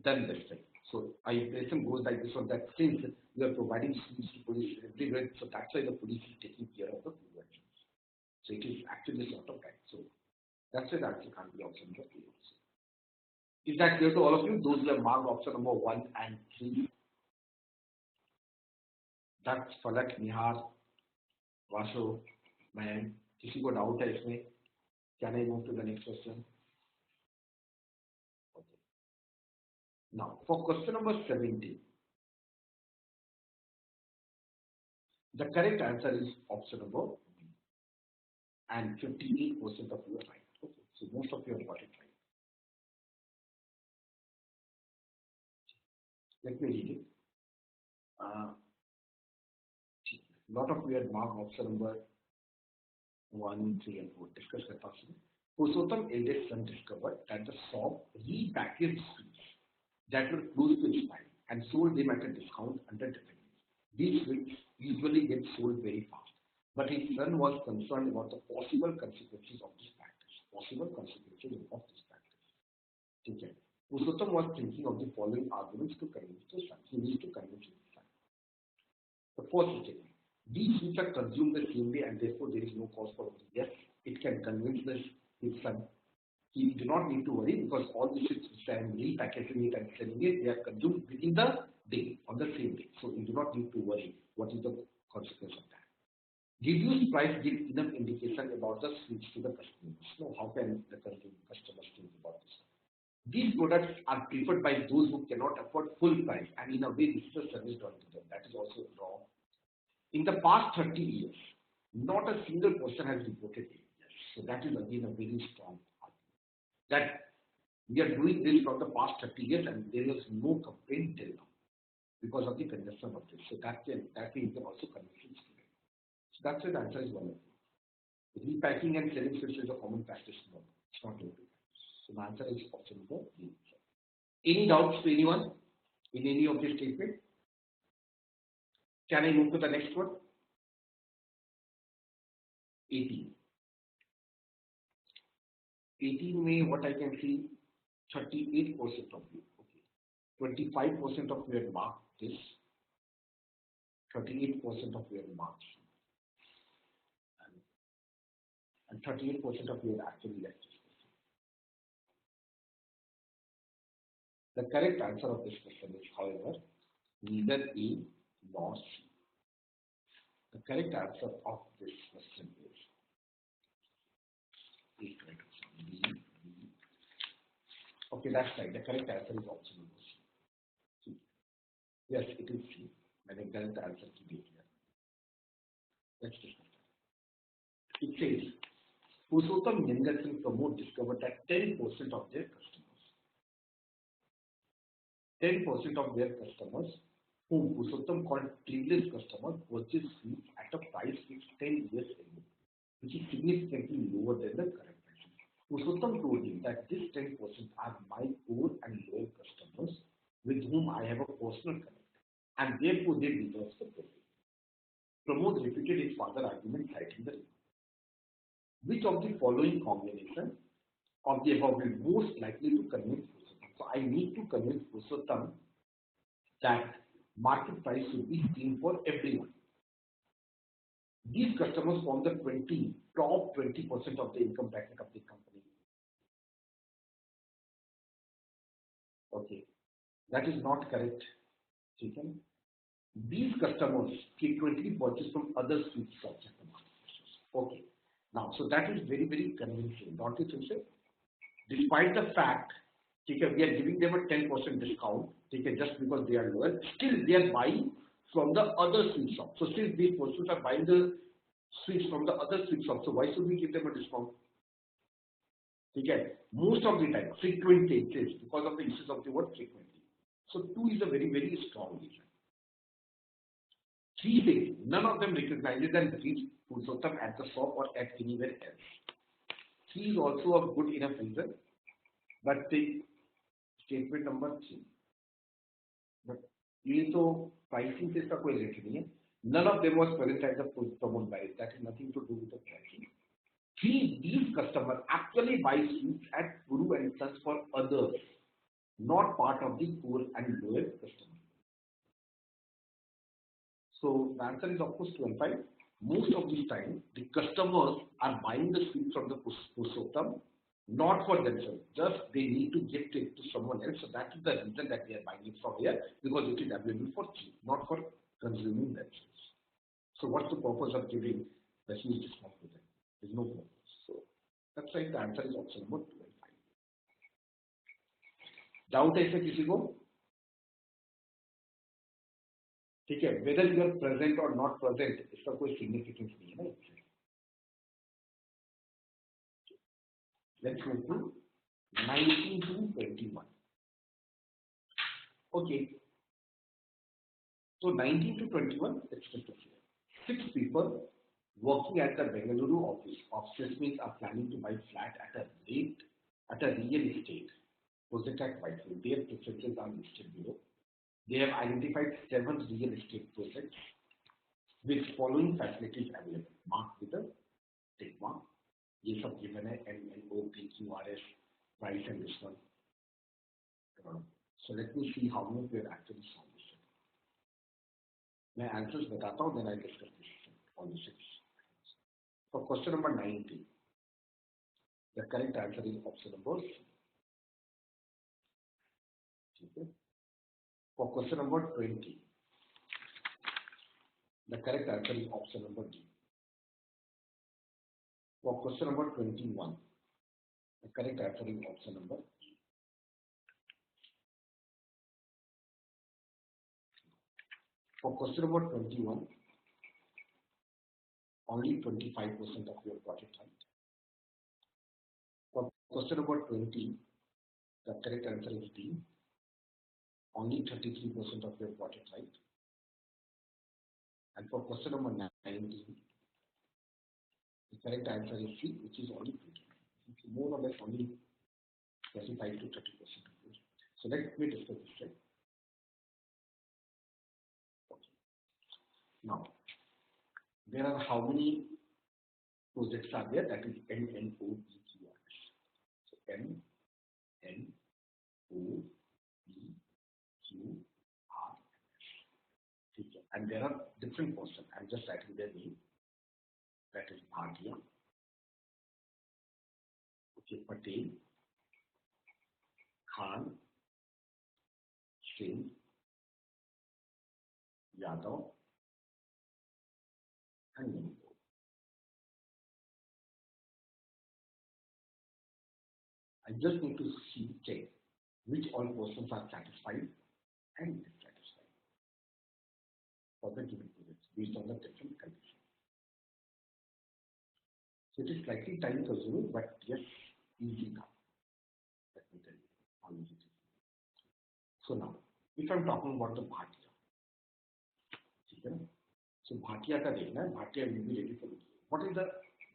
done this thing? So our impression goes like this one, that since we are providing sweets to police everywhere, so that's why the police is taking care of the Puru and Sons. So it is actually sort of right. So that's why the answer can't be option number A also. Is that clear to all of you? Those who have marked option number 1 and 3. That's Falak, Nihar, Vasho, man. किसी को doubt है इसमें? Can I move to the next question? Okay. Now, for question number 17, the correct answer is option number B. And 58% of you are right. Okay. So most of you have got it right. Let me read it. Lot of you had marked option number 1, 3, and 4. Discuss करता हूँ. Purushottam eldest son discovered that the shop repackaged sweets that were close to expiry and sold them at a discount under different names. These sweets usually get sold very fast, but his son was concerned about the possible consequences of this practice. Okay. Purushottam was thinking of the following arguments to convince the son. He needs to convince his son. The first statement. These foods are consumed the same day and therefore there is no cause for worry. Yes, it can convince his son. He do not need to worry because all the foods which I am repackaging it and selling it, they are consumed within the day, on the same day. So you do not need to worry what is the consequence of that. Reduced price gives enough indication about the switch to the customers. So how can the customers think about this? These products are preferred by those who cannot afford full price, and in a way this is a service done to them. That is also wrong. In the past 30 years, not a single person has reported it. So that is again a very strong argument. That we are doing this from the past 30 years and there was no complaint till now because of the consumption of this. So that way you can also convince students. So that's why the answer is one of them. Repacking and selling fish is a common practice. No, it's not going to be. So the answer is option number B. Any doubts to anyone in any of these statements? Can I move to the next one? 18. 18 May, what I can see, 38% of you. Okay. 25% of you have marked this. 38% of you have marked. And 38% of you have actually left this question. The correct answer of this question is, however, neither A nor C. The correct answer of this question is B. Okay, that's right. The correct answer is option number C. Yes, it is C. And the correct answer to be here. Let's discuss that. It says, Purushottam Younger and Pramod discovered that 10% of their customers, 10% of their customers whom Purushottam called privileged customers purchased sweets at a price fixed 10 years ago, which is significantly lower than the current price. Purushottam told him that this 10% are my poor and loyal customers with whom I have a personal connect, and therefore they deserve the profit. Pramod repeated his father's argument citing the report. Which of the following combination of the above will most likely to convince Purushottam? So I need to convince Purushottam that market price should be seen for everyone. These customers form the top 20% of the income bracket of the company. Okay, that is not correct. These customers frequently purchase from other sweet shops at the market. Okay, now so that is very, very convincing, don't you think so? Despite the fact we are giving them a 10% discount, just because they are lower, still they are buying from the other sweet shops. So since these persons are buying the sweets from the other sweet shops, so why should we give them a discount? Most of the time, frequent cases, because of the issues of the word frequently. So 2 is a very, very strong reason. 3 says, none of them recognizes and reads Purushottam at the shop or at anywhere else. 3 is also a good enough reason, but the statement number 3. But ये तो pricing से इसका कोई relation नहीं है. None of them was present at the Pramod buys. That has nothing to do with the pricing. 3, these customers actually buy sweets at Puru and Sons for others, not part of the poor and lower customers. So the answer is of course 2 and 5. Most of the time, the customers are buying the sweets from the Purushottam, not for themselves. Just they need to gift it to someone else. So that is the reason that they are buying it from here, because it is available for cheap, not for consuming themselves. So what's the purpose of giving the huge discount to them? There is no purpose. So that's right. The answer is option number 2 and 5. Doubt है इससे किसी को? ठीक है, whether you are present or not present, इसका कोई significance नहीं है ना इससे. Let's move to 19 to 21. Okay. So 19 to 21, let's discuss here. 6 people working at the Bengaluru office of Sesame are planning to buy flat at a real estate project at Whitefield. Their preferences are listed below. They have identified 7 real estate projects with following facilities available. Marked with a tick mark. ये सब given है NLO, PQRS, price and this one. So let me see how many we have actually solved this. मैं answers बताता हूँ, then I discuss this all the 6. For question number 90, the correct answer is option number C. Okay. For question number 20, the correct answer is option number D. For question number 21, the correct answer is option number E. For question number 21, only 25% of your got it right. For question number 20, the correct answer is D. Only 33% of your got it right. And for question number 19, the correct answer is C, which is only 20. It's more or less only 25 to 30% of it. So let me discuss this step. Okay. Now, there are how many projects are there? That is N, N, O, P, Q, R, S. So M, N, O, P, Q, R, S. Okay. And there are different persons. I'm just writing their name. That is Bhatia. Okay, Patel, Khan, Singh, Yadav, and Nimbo. I just need to check which all persons are satisfied and dissatisfied for the given projects based on the different conditions. So it is slightly time consuming, but yes, easy now. Let me tell you how easy it is. So now, if I'm talking about the Bhatia, okay? So Bhatia ka dekhna hai, Bhatia will be ready for it. What is the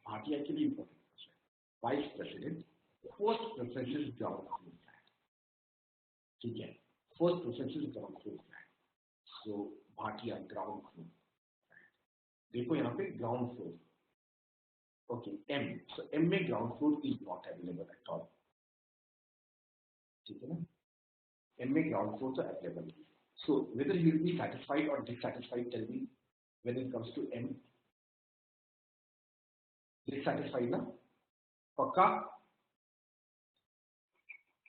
Bhatia ke liye important question? Vice President, first preference is ground floor flat. Okay? First preference is ground floor flat. So Bhatia ground floor. देखो यहाँ पे ground floor. Okay, M. So M में ground floor is not available at all. ठीक है ना? M में ground floor is available. So whether you will be satisfied or dissatisfied, tell me when it comes to M. Dissatisfied ना? पक्का?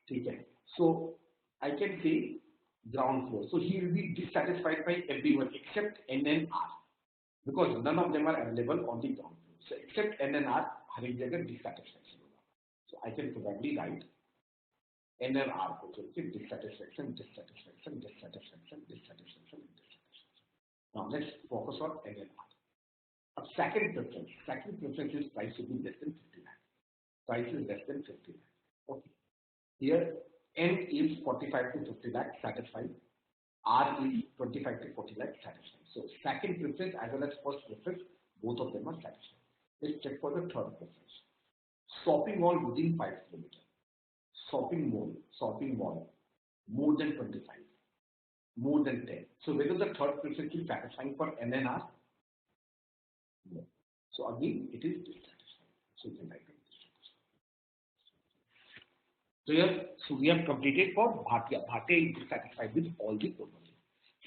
ठीक है. So I can say ground floor. So he will be dissatisfied by everyone except N and R because none of them are available on the ground floor. So except N and R, हर एक जगह dissatisfaction होगा. So I can probably write N and R को छोड़ के dissatisfaction, dissatisfaction, dissatisfaction, dissatisfaction, dissatisfaction. Now let's focus on N and R. Now second preference is price should be less than 50 lakh. Price is less than 50 lakh. Okay. Here N is 45 to 50 lakh satisfied. R is 25 to 40 lakh satisfied. So second preference as well as first preference, both of them are satisfied. Let's check for the third preference. Shopping mall within 5 km. Shopping mall, more than 25, more than 10. So whether the third preference is satisfying for N and R? No. So again, it is dissatisfied. So you can write it dissatisfied. So here, so we have completed for Bhatia. Bhatia is dissatisfied with all the probability.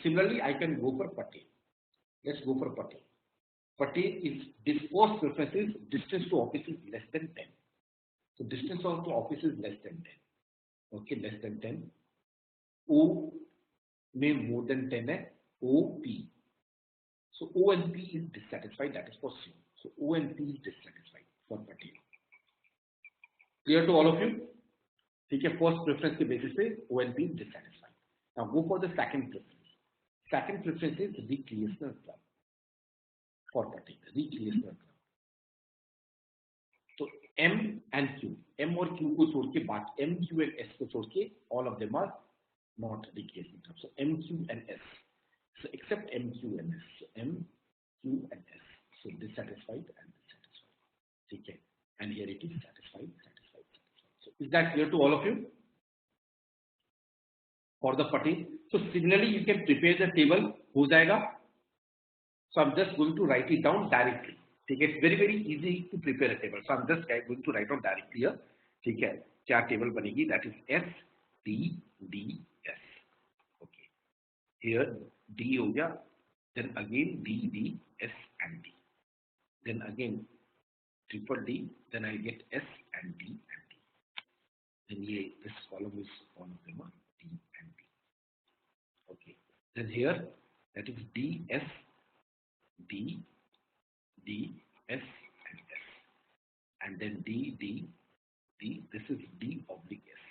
Similarly, I can go for Patel. Let's go for Patel. Patel is this first preference is distance to office is less than 10. So distance to office is less than 10. Okay, less than 10. O may more than 10 है. O, P. So O and P is dissatisfied, that is for C. So O and P is dissatisfied for Patel. Clear to all of you? ठीक है, first preference के basis पे O and P is dissatisfied. Now go for the second preference. Second preference is recreational club for Patel. Recreational club. So M and Q, M और Q को छोड़ के बात M, Q and S को छोड़ के all of them are not recreational club. So M, Q and S. So except M, Q and S. So M, Q and S. So dissatisfied and dissatisfied. ठीक है. And here it is satisfied, satisfied, satisfied. So is that clear to all of you? For the Patel. So similarly you can prepare the table. हो जाएगा. So I'm just going to write it down directly. ठीक है, it's very easy to prepare a table. So I'm just going to write down directly here. ठीक है, क्या table बनेगी? That is S, D, D, S. Okay. Here D हो गया, then again D, D, S and D. Then again triple D, then I get S and D and D. Then here this column is all of them are D and D. Okay. Then here that is D, S, D, D, S and S. And then D, D, D. This is D oblique S.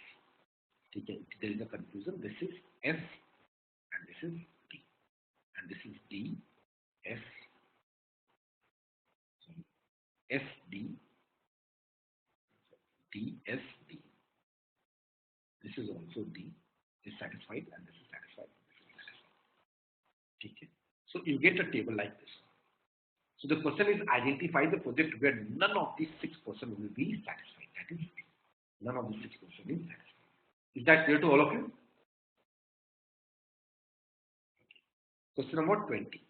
Okay. There is a confusion. This is S and this is D. And this is D, S, S, D, D, S, D. This is also D is satisfied and this is satisfied. This is satisfied. Okay. So you get a table like this. So the question is identify the project where none of these 6% will be satisfied. That is none of the 6% is satisfied. Is that clear to all of you? Question number 20.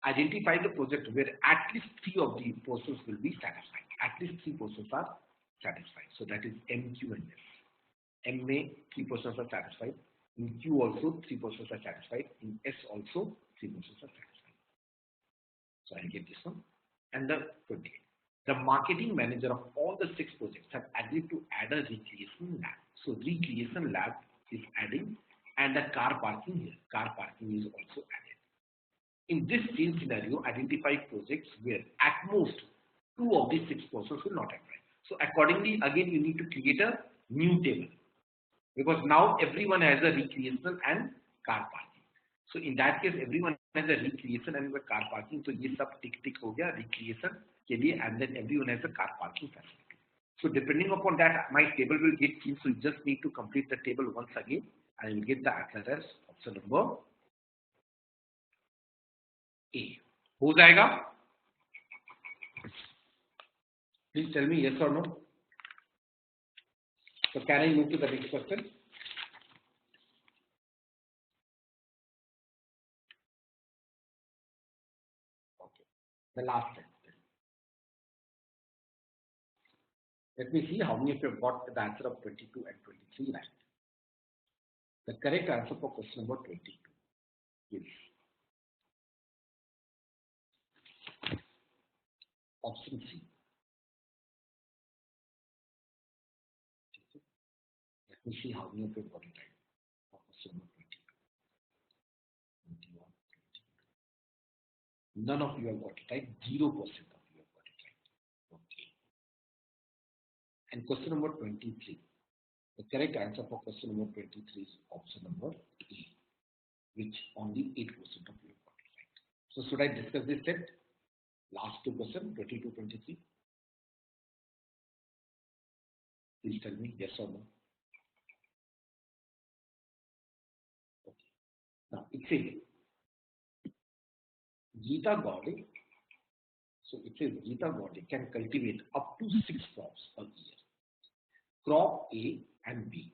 Identify the project where at least 3 of the persons will be satisfied. At least 3 persons are satisfied. So that is M, Q and S. M may 3 persons are satisfied. In Q also 3 persons are satisfied. In S also 3 persons are satisfied. So I'll get this one. And the 28. The marketing manager of all the 6 projects have agreed to add a recreation lab. So recreation lab is adding and a car parking here. Car parking is also added. In this same scenario, identify projects where at most 2 of these 6 persons will not apply. So accordingly, again you need to create a new table because now everyone has a recreational and car parking. So in that case, everyone has a recreation and a car parking. So ये सब tick tick हो गया recreation के लिए, and then everyone has a car parking facility. So depending upon that, my table will get changed. So you just need to complete the table once again, and you will get the answer as option number A. हो जाएगा? Please tell me yes or no. So can I move to the next question? Okay. The last one. Let me see how many of you have got the answer of 22 and 23 right. The correct answer for question number 22 is option C. Let me see how many of you have got it right for question number 22. 21, 22. None of you have got it right. 0% of you have got it right. Okay. And question number 23. The correct answer for question number 23 is option number A, which only 8% of you have got it right. So should I discuss this set? Last 2 questions, 22, 23. Please tell me yes or no. Okay. Now it says Gita Gaude. So it says Gita Gaude can cultivate up to 6 crops a year. Crop A and B.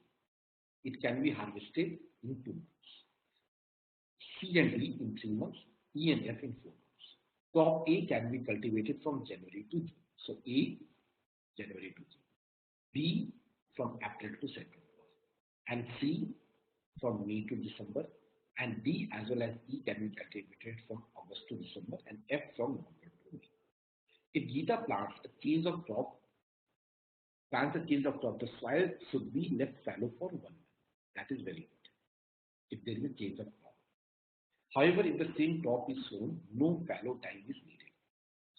It can be harvested in 2 months. C and D in 3 months. E and F in 4 months. Crop A can be cultivated from January to June. So A, January to June. B, from April to September. And C, from May to December. And D as well as E can be cultivated from August to December. And F from November to May. If Gita plants a change of crop, the soil should be left fallow for 1 month. That is very important. If there is a change of crop. However, if the same crop is sown, no fallow time is needed.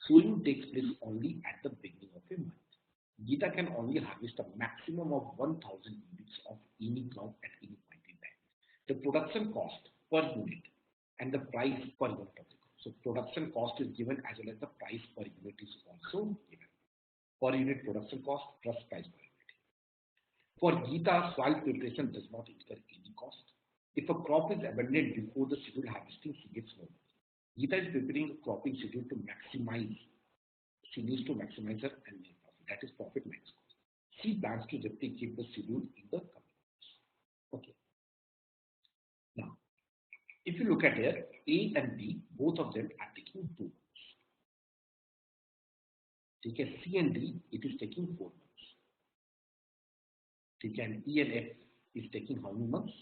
Sowing takes place only at the beginning of a month. Gita can only harvest a maximum of 1,000 units of any crop at any point in time. The production cost per unit and the price per unit of the crop. So production cost is given as well as the price per unit is also given. Per unit production cost plus price per unit. For Gita, soil preparation does not incur any cost. If a crop is abandoned before the scheduled harvesting, she gets no money. Gita is preparing a cropping schedule to maximize. She needs to maximize her annual profit. That is profit minus cost. She plans to replicate the schedule in the coming years. Okay. Now, if you look at here, A and B, both of them are taking 2 months. ठीक है, C and D, it is taking 4 months. ठीक है, and E and F is taking how many months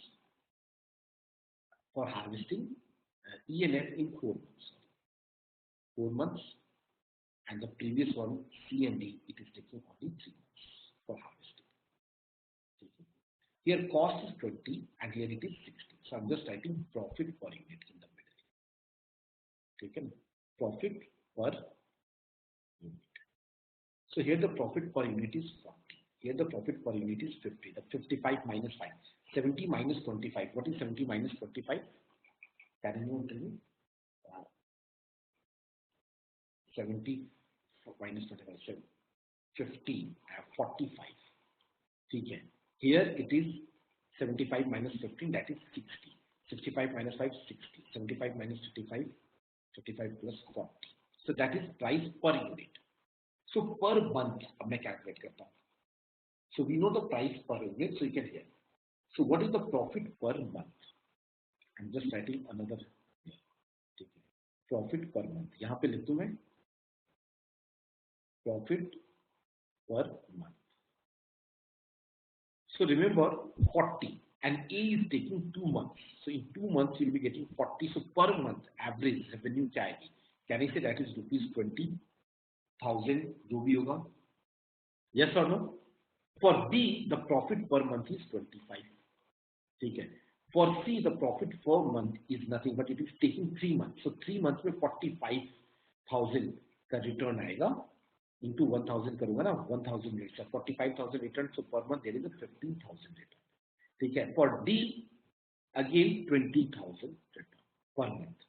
for harvesting? E and F in 4 months. 4 months, and the previous one, C and D, it is taking only 3 months for harvesting. Here cost is 20 and here it is 60. So I'm just writing profit per unit in the middle. Okay, profit per unit. So here the profit per unit is 40. Here the profit per unit is 50. The 55 minus 5. 70 minus 25. What is 70 minus 25? Can anyone tell me? 70 minus 25. 50. 45. Okay. Here it is 75 minus 15, that is 60. 65 minus 5, 60. 75 minus 55, 55 plus 40. So that is price per unit. So per month, I calculate करता हूँ. So we know the price per unit, so you can hear. So what is the profit per month? I'm just writing another here. Profit per month. यहाँ पे लिख दूँ मैं profit per month. So remember 40 and A is taking 2 months. So in 2 months you'll be getting 40. So per month average revenue क्या आएगी? Can I say that is rupees 20,000 जो भी होगा? Yes or no? For B the profit per month is 25. ठीक है. For C the profit per month is nothing but it is taking 3 months. So 3 months में 45,000 का return आएगा. Into 1,000 करूँगा ना 1,000 return 45,000 return. So per month there is a 15,000 return. ठीक है. For D again 20,000 return per month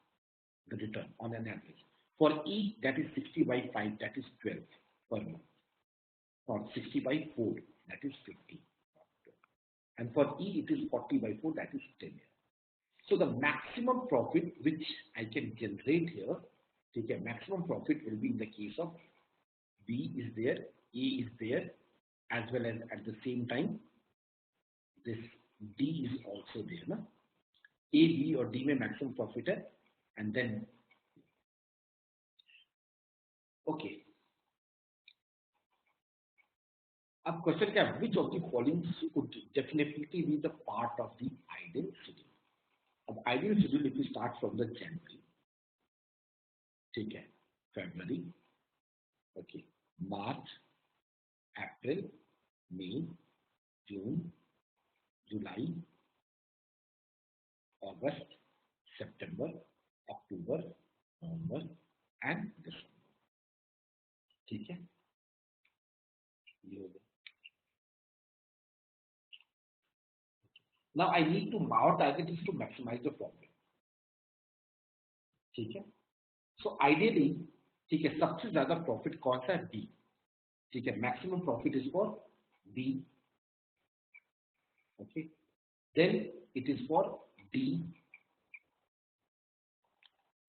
the return on an average. For E that is 60 by 5 that is 12 per month. Or 60 by 4 that is 50. And for E it is 40 by 4 that is 10. So the maximum profit which I can generate here, okay, maximum profit will be in the case of B is there, A is there, as well as at the same time this D is also there. Na? A, B or D में maximum profit है, and then okay. अब question क्या है? Which of the following could definitely be the part of the ideal schedule? अब ideal schedule if we start from the January, ठीक है, February, okay, March, April, May, June, July, August, September, October, November, and December. ठीक है, ये हो गया. Now I need to, our target is to maximize the profit. ठीक है. So ideally, ठीक है, सबसे ज्यादा प्रॉफिट कौन सा है? B. ठीक है, maximum profit is for B. Okay. Then it is for D.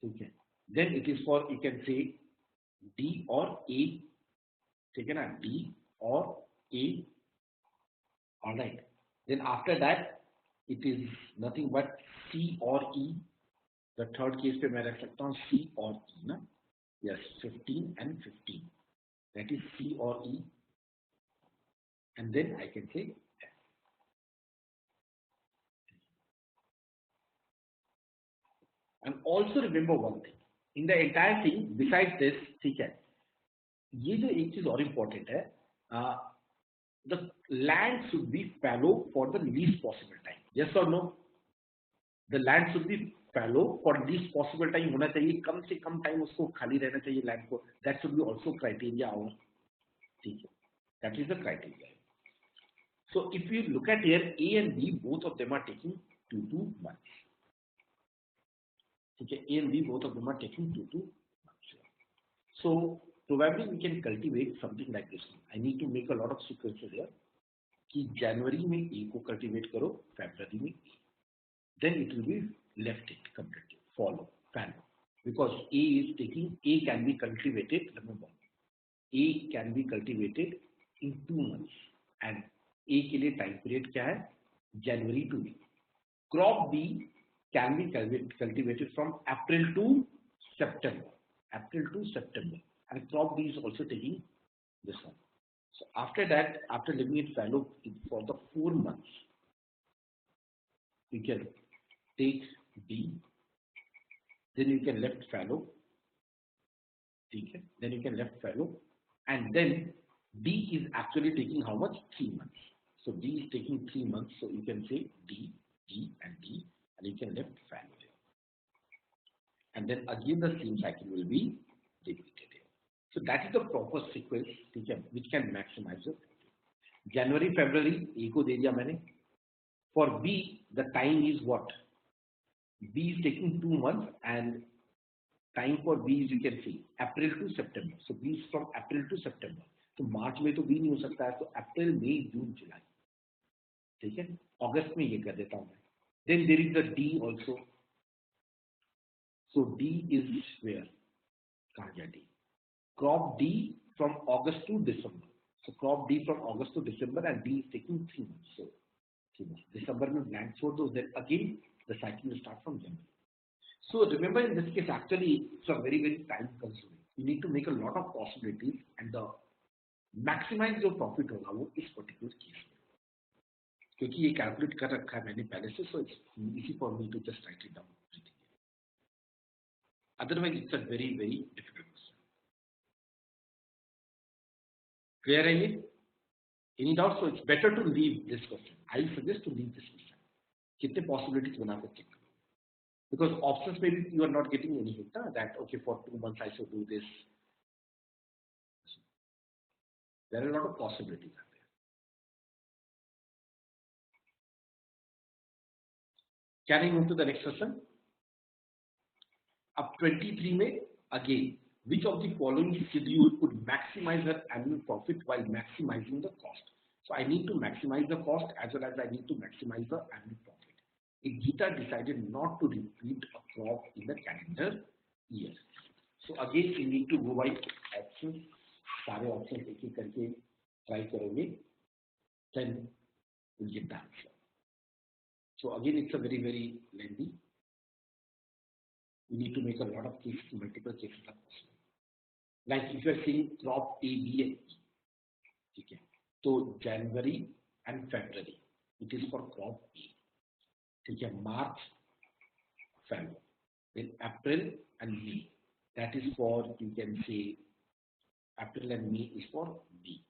ठीक है. Then it is for, you can say D or A. ठीक है ना, D or A. All right. Then after that it is nothing but C or E. The third case पे मैं रख सकता हूँ C or E ना. Yes, 15 and 15. That is C or E. And then I can say F. And also remember one thing. In the entire thing, besides this, ठीक है, ये जो एक चीज और important है, the land should be fallow for the least possible time. Yes or no? The land should be fallow for least possible time. होना चाहिए, कम से कम टाइम उसको खाली रहना चाहिए land को. That should be also criteria our. ठीक है, that is the criteria. So if you look at here, A and B, both of them are taking 2 months. Okay, A and B, both of them are taking 2 months. So probably we can cultivate something like this. I need to make a lot of sequences here. कि January में A को cultivate करो, February में A. Then it will be left it completely, follow, fallow. Because A is taking, A can be cultivated, remember, A can be cultivated in 2 months. And A के लिए time period क्या है? January to May. Crop B can be cultivated from April to September. April to September. And crop B is also taking this one. So after that, after leaving it fallow for the 4 months, you can take D, then you can left fallow, okay, then you can left fallow, and then D is actually taking how much? 3 months. So D is taking 3 months, so you can say D, D and D, and you can left fallow here. And then again the same cycle will be repeated here. So that is the proper sequence which can maximize your profit. January, February, A को दे दिया मैंने. For B, the time is what? B is taking 2 months, and time for B is, you can see, April to September. So B is from April to September. So March में तो B नहीं हो सकता है, तो April, May, June, July. ठीक है? August में ये कर देता हूँ मैं. Then there is the D also. So D is where? कहाँ गया D? Crop D from August to December. So crop D from August to December, and D is taking 3 months. So 3 months. December में blank छोड़ दो, then again the cycle will start from January. So remember, in this case, actually it's a very time consuming. You need to make a lot of possibilities, and the maximize जो profit होगा वो इस particular case में, क्योंकि ये calculate कर रखा है मैंने पहले से, so it's easy for me to just write it down. Otherwise, it's a very difficult question. Clear है ये? Any doubt? So it's better to leave this question. I suggest to leave this question. कितने possibilities बना कर check करो. Because options maybe you are not getting any hint that okay, for 2 months I should do this. There are a lot of possibilities out there. Can I move to the next question? Up 23 में again, which of the following schedule could maximize her annual profit while maximizing the cost? So I need to maximize the cost as well as I need to maximize the annual profit. If Gita decided not to repeat a crop in the calendar year. So again, you need to go by options. सारे options एक एक करके try करोगे, then we'll get the answer. So again, it's a very lengthy. You need to make a lot of cases, multiple cases are possible. Like if you are seeing crop A, B and E, okay, so January and February, it is for crop A. Okay, March, fallow. Then April and May, that is for, you can say, April and May is for B.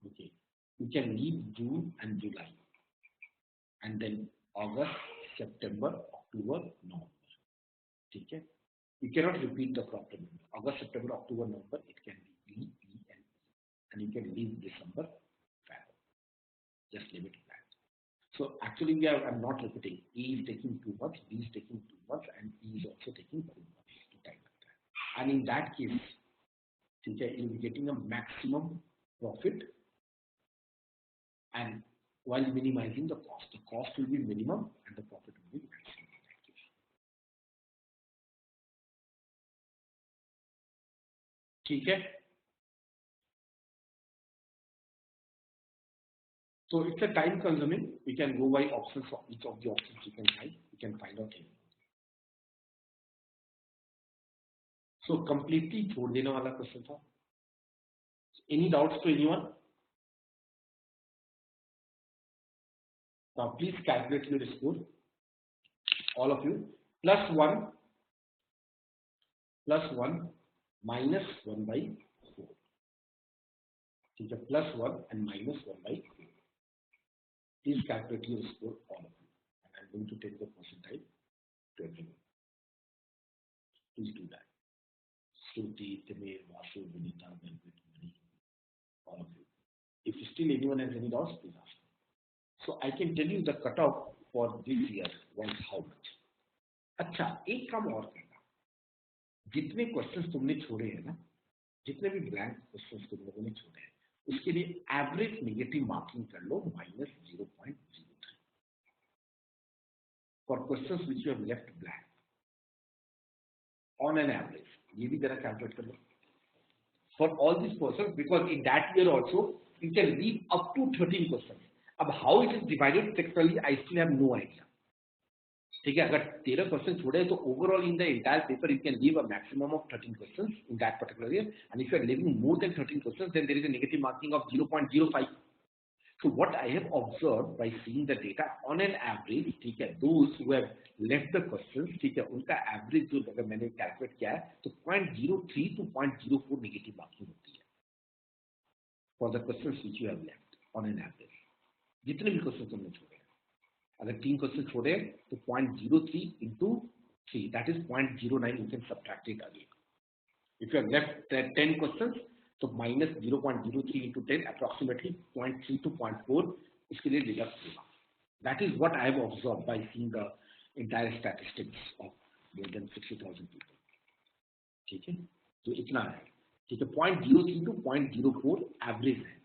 Okay, you can leave June and July, and then August, September, October, November. Okay, you cannot repeat the crop. August, September, October, November, it can be B, E, and you can leave December, fallow. Just leave it blank. So actually, I'm not repeating. A is taking 2 months, B is taking 2 months, and E is also taking 2 months to time like that. And in that case, you'll be getting a maximum profit, and while minimizing the cost. The cost will be minimum and the profit will be maximum in that case. ठीक है? So it's a time consuming. We can go by options. For each of the options you can find. You can find out here. So completely छोड़ देने वाला question था. Any doubts to anyone? Now please calculate your score. All of you. +1 minus 1 by 4. ठीक है, +1 and minus 1 by 4. Please calculate your score, all of you. And I'm going to take the percentile to everyone. Please do that. Shruti, Timir, Vasu, Vinita, Velvet, Mani, all of you. If still anyone has any doubts, please ask. So I can tell you the cutoff for this year was how much. अच्छा, एक काम और करना. जितने questions तुमने छोड़े हैं ना, जितने भी ब्लैंक क्वेश्चंस तुम लोगों ने छोड़े हैं, उसके लिए एवरेज नेगेटिव मार्किंग कर लो -0.03 for questions which you have left blank on an average. ये भी जरा कैलकुलेट कर लो for all this questions, because in that year also you can leave up to 13 questions. अब how it is divided sectorly I still have no idea. ठीक है, अगर 13 question छोड़े तो overall in the entire paper you can leave a maximum of 13 questions in that particular year, and if you are leaving more than 13 questions then there is a negative marking of 0.05. So what I have observed by seeing the data on an average, ठीक है, those who have left the questions, ठीक है, उनका average जो अगर मैंने calculate किया है तो 0.03 to 0.04 negative marking होती है for the questions which you have left on an average. जितने भी questions तुमने छोड़े हैं, अगर 3 questions छोड़े तो 0.03 into 3, that is 0.09. You can subtract it again. If you have left 10 questions, तो minus 0.03 into 10, approximately 0.3 to 0.4 इसके लिए डिडक्ट होगा. That is what I have observed by seeing the entire statistics of more than 60,000 people. ठीक है, तो इतना है. ठीक है, 0.03 to 0.04 average है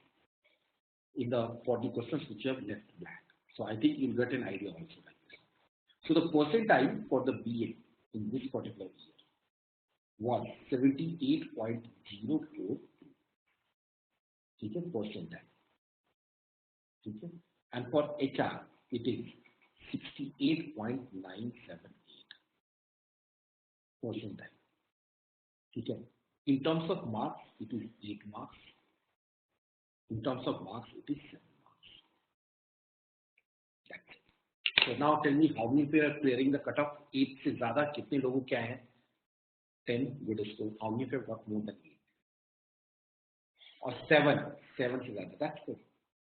in the 40 questions which you have left blank. So I think you'll get an idea also like this. So the percentile for the BA in this particular year was 78.04. ठीक है, percentile. ठीक है, and for HR it is 68.978 percentile. ठीक है, in terms of marks it is 8 marks. In terms of marks it is 7 marks. That's it. So now tell me how many people are clearing the cutoff? 8 से ज्यादा कितने लोगों क्या है? 10 good score. How many people got more than 8? Or 7 से ज्यादा. That's good.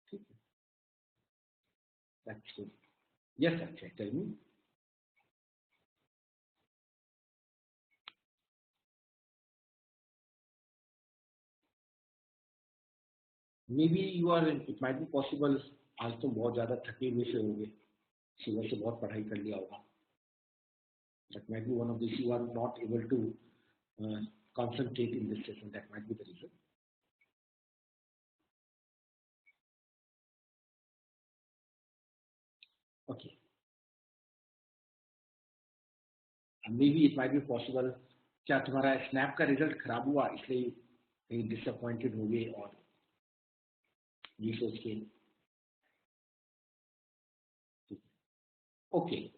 ठीक है, that's good. Yes, Akshay, tell me. Maybe you are, it might be possible, आज तुम बहुत ज्यादा थके हुए से होगे, सुबह से बहुत पढ़ाई कर लिया होगा. That might be one of this. You are not able to concentrate in this session. That might be the reason. Okay. And maybe it might be possible. क्या तुम्हारा स्नैप का रिजल्ट खराब हुआ इसलिए कहीं डिसअपॉइंटेड हो गए और ये सोच के? Okay,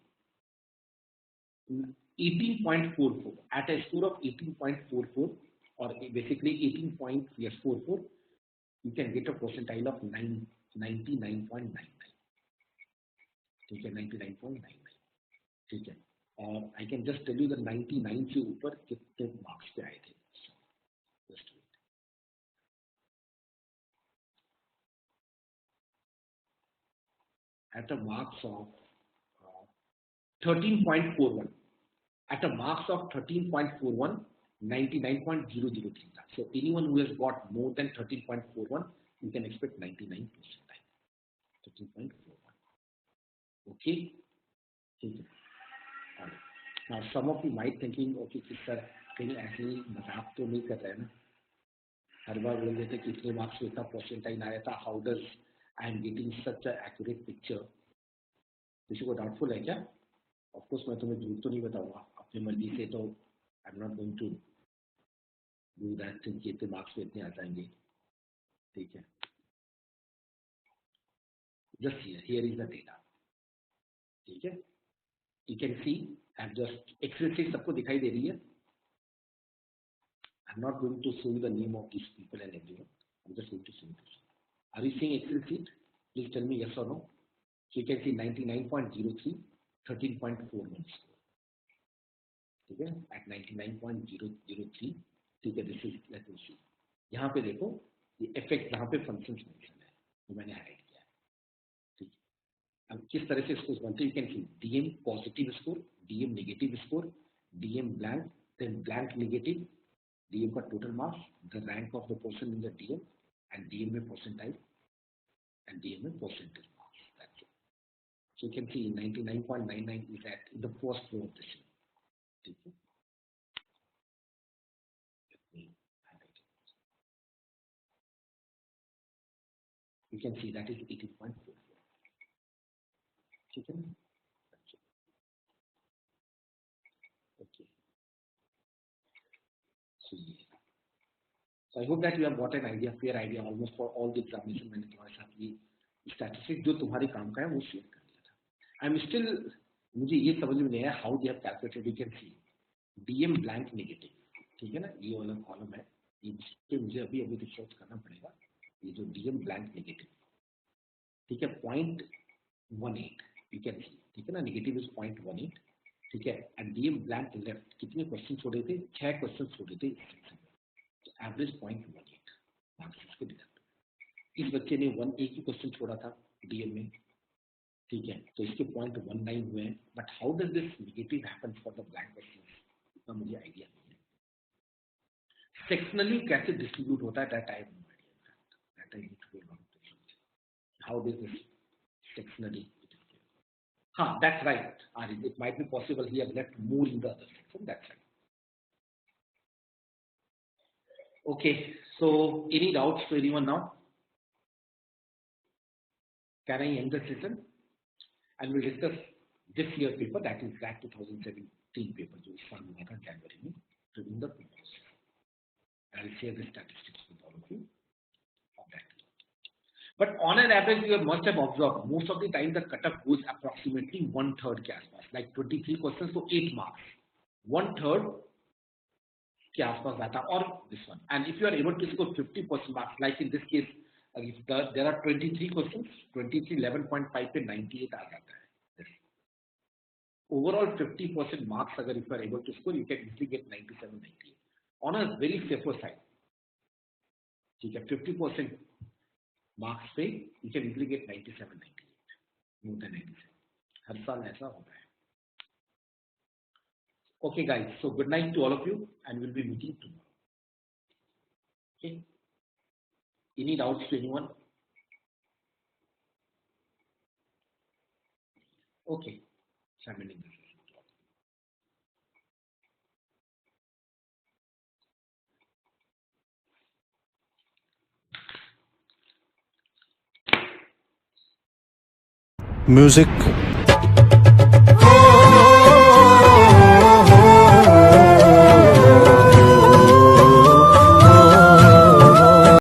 18.44 at a score of 18.44 or basically 18.44, you can get a percentile of 99.99. ठीक है, 99.99. ठीक है, और I can just tell you the 99 से ऊपर कितने मार्क्स पे आए थे. Just at a marks of 13.41, at a marks of 13.41, 99.003 था. So anyone who has got more than 13.41, you can expect 99%. 13.41. Okay. ठीक है. Now some of you might thinking, okay sir, कहीं ऐसे ही मजाक तो नहीं कर रहे हैं ना, हर बार बोल देते कि इतने मार्क्स में इतना परसेंटाइल आया था. How does I am getting such a accurate picture? किसी को डाउटफुल है क्या? ऑफकोर्स मैं तुम्हें झूठ तो नहीं बताऊंगा अपनी मर्जी से, तो I am not going to do that thing कि इतने मार्क्स में इतने आ जाएंगे. ठीक है, just here is the data. ठीक है, you can see I just excel sheet सबको दिखाई दे रही है. I am not going to show you the name of this people and everyone. I am just going to show this. Are you seeing excel sheet? Please tell me yes और no. So you can see 99.03, 13.41 score. ठीक है, at 99.003. ठीक है, this is, let me सी. यहाँ पे देखो ये effect जहाँ पे फंक्शंस मेंशन है वो मैंने हाइलाइट किया है. ठीक है, अब किस तरह से स्कोर बनते हैं? You can see DM positive score, DM negative score, DM blank, then blank negative, DM का total marks, the rank of the person in the DM, and DM में परसेंटाइल, एंड डीएम में percentage marks. That's it. So you can see 99.99 is at in the first row of the sheet. ठीक है, let me highlight it. You can see that is 18.44. ठीक है ना? Okay. So I hope that you have got an idea, fair idea almost for all the examination. मैंने तुम्हारे साथ ये statistics जो तुम्हारे काम का है वो शेयर कर दिया था. आई एम स्टिल, मुझे ये समझ में नहीं आया how they have calculated. You can see DM blank negative. ठीक है ना, ये वाला कॉलम है, ये मुझे अभी रिसर्च करना पड़ेगा. ये जो डीएम ब्लैंक नेगेटिव, ठीक है 0.18 यू कैन सी, ठीक है ना, नेगेटिव इज 0.18, ठीक है। एंड डीएम ब्लैंक लेफ्ट कितने क्वेश्चन छोड़े थे, 6 क्वेश्चन छोड़े थे, तो एवरेज 0.18 मार्क्स इसके डिडक्ट। इस बच्चे ने 1 एक ही क्वेश्चन छोड़ा था डीएम में, ठीक है, तो इसके 0.19 हुए हैं। But how does this negative happen for the blank question, इतना मुझे आइडिया नहीं है। सेक्शनली कैसे डिस्ट्रीब्यूट होता है that I have no idea, that I need to do how does this sectionally it is there. That's right, Ari. It might be possible he has left more in the other section. That's right. Okay, so any doubts to anyone now? Can I end the session? And we'll discuss this year paper, that is that 2017 paper, जो इस साल हुआ था जनवरी में, to in the previous. I'll share the statistics with all of you of that. But on an average, you must have observed most of the time the cutoff goes approximately 1/3 के आसपास, like 23 questions, so 8 marks, 1/3 के आसपास आता, or this one. And if you are able to score 50% marks, like in this case, if there are 23 questions, 23 11.5 पे 98 आ जाता है. Yes. Overall 50% marks, अगर if you are able to score, you can easily get 97, 98 on a very safer side. ठीक है, 50% marks पे you can easily get 97, 98, more than 97. हर साल ऐसा होता है. Okay guys, so good night to all of you and we'll be meeting tomorrow. Okay. Any doubts to anyone? Okay. So I'm ending this. Music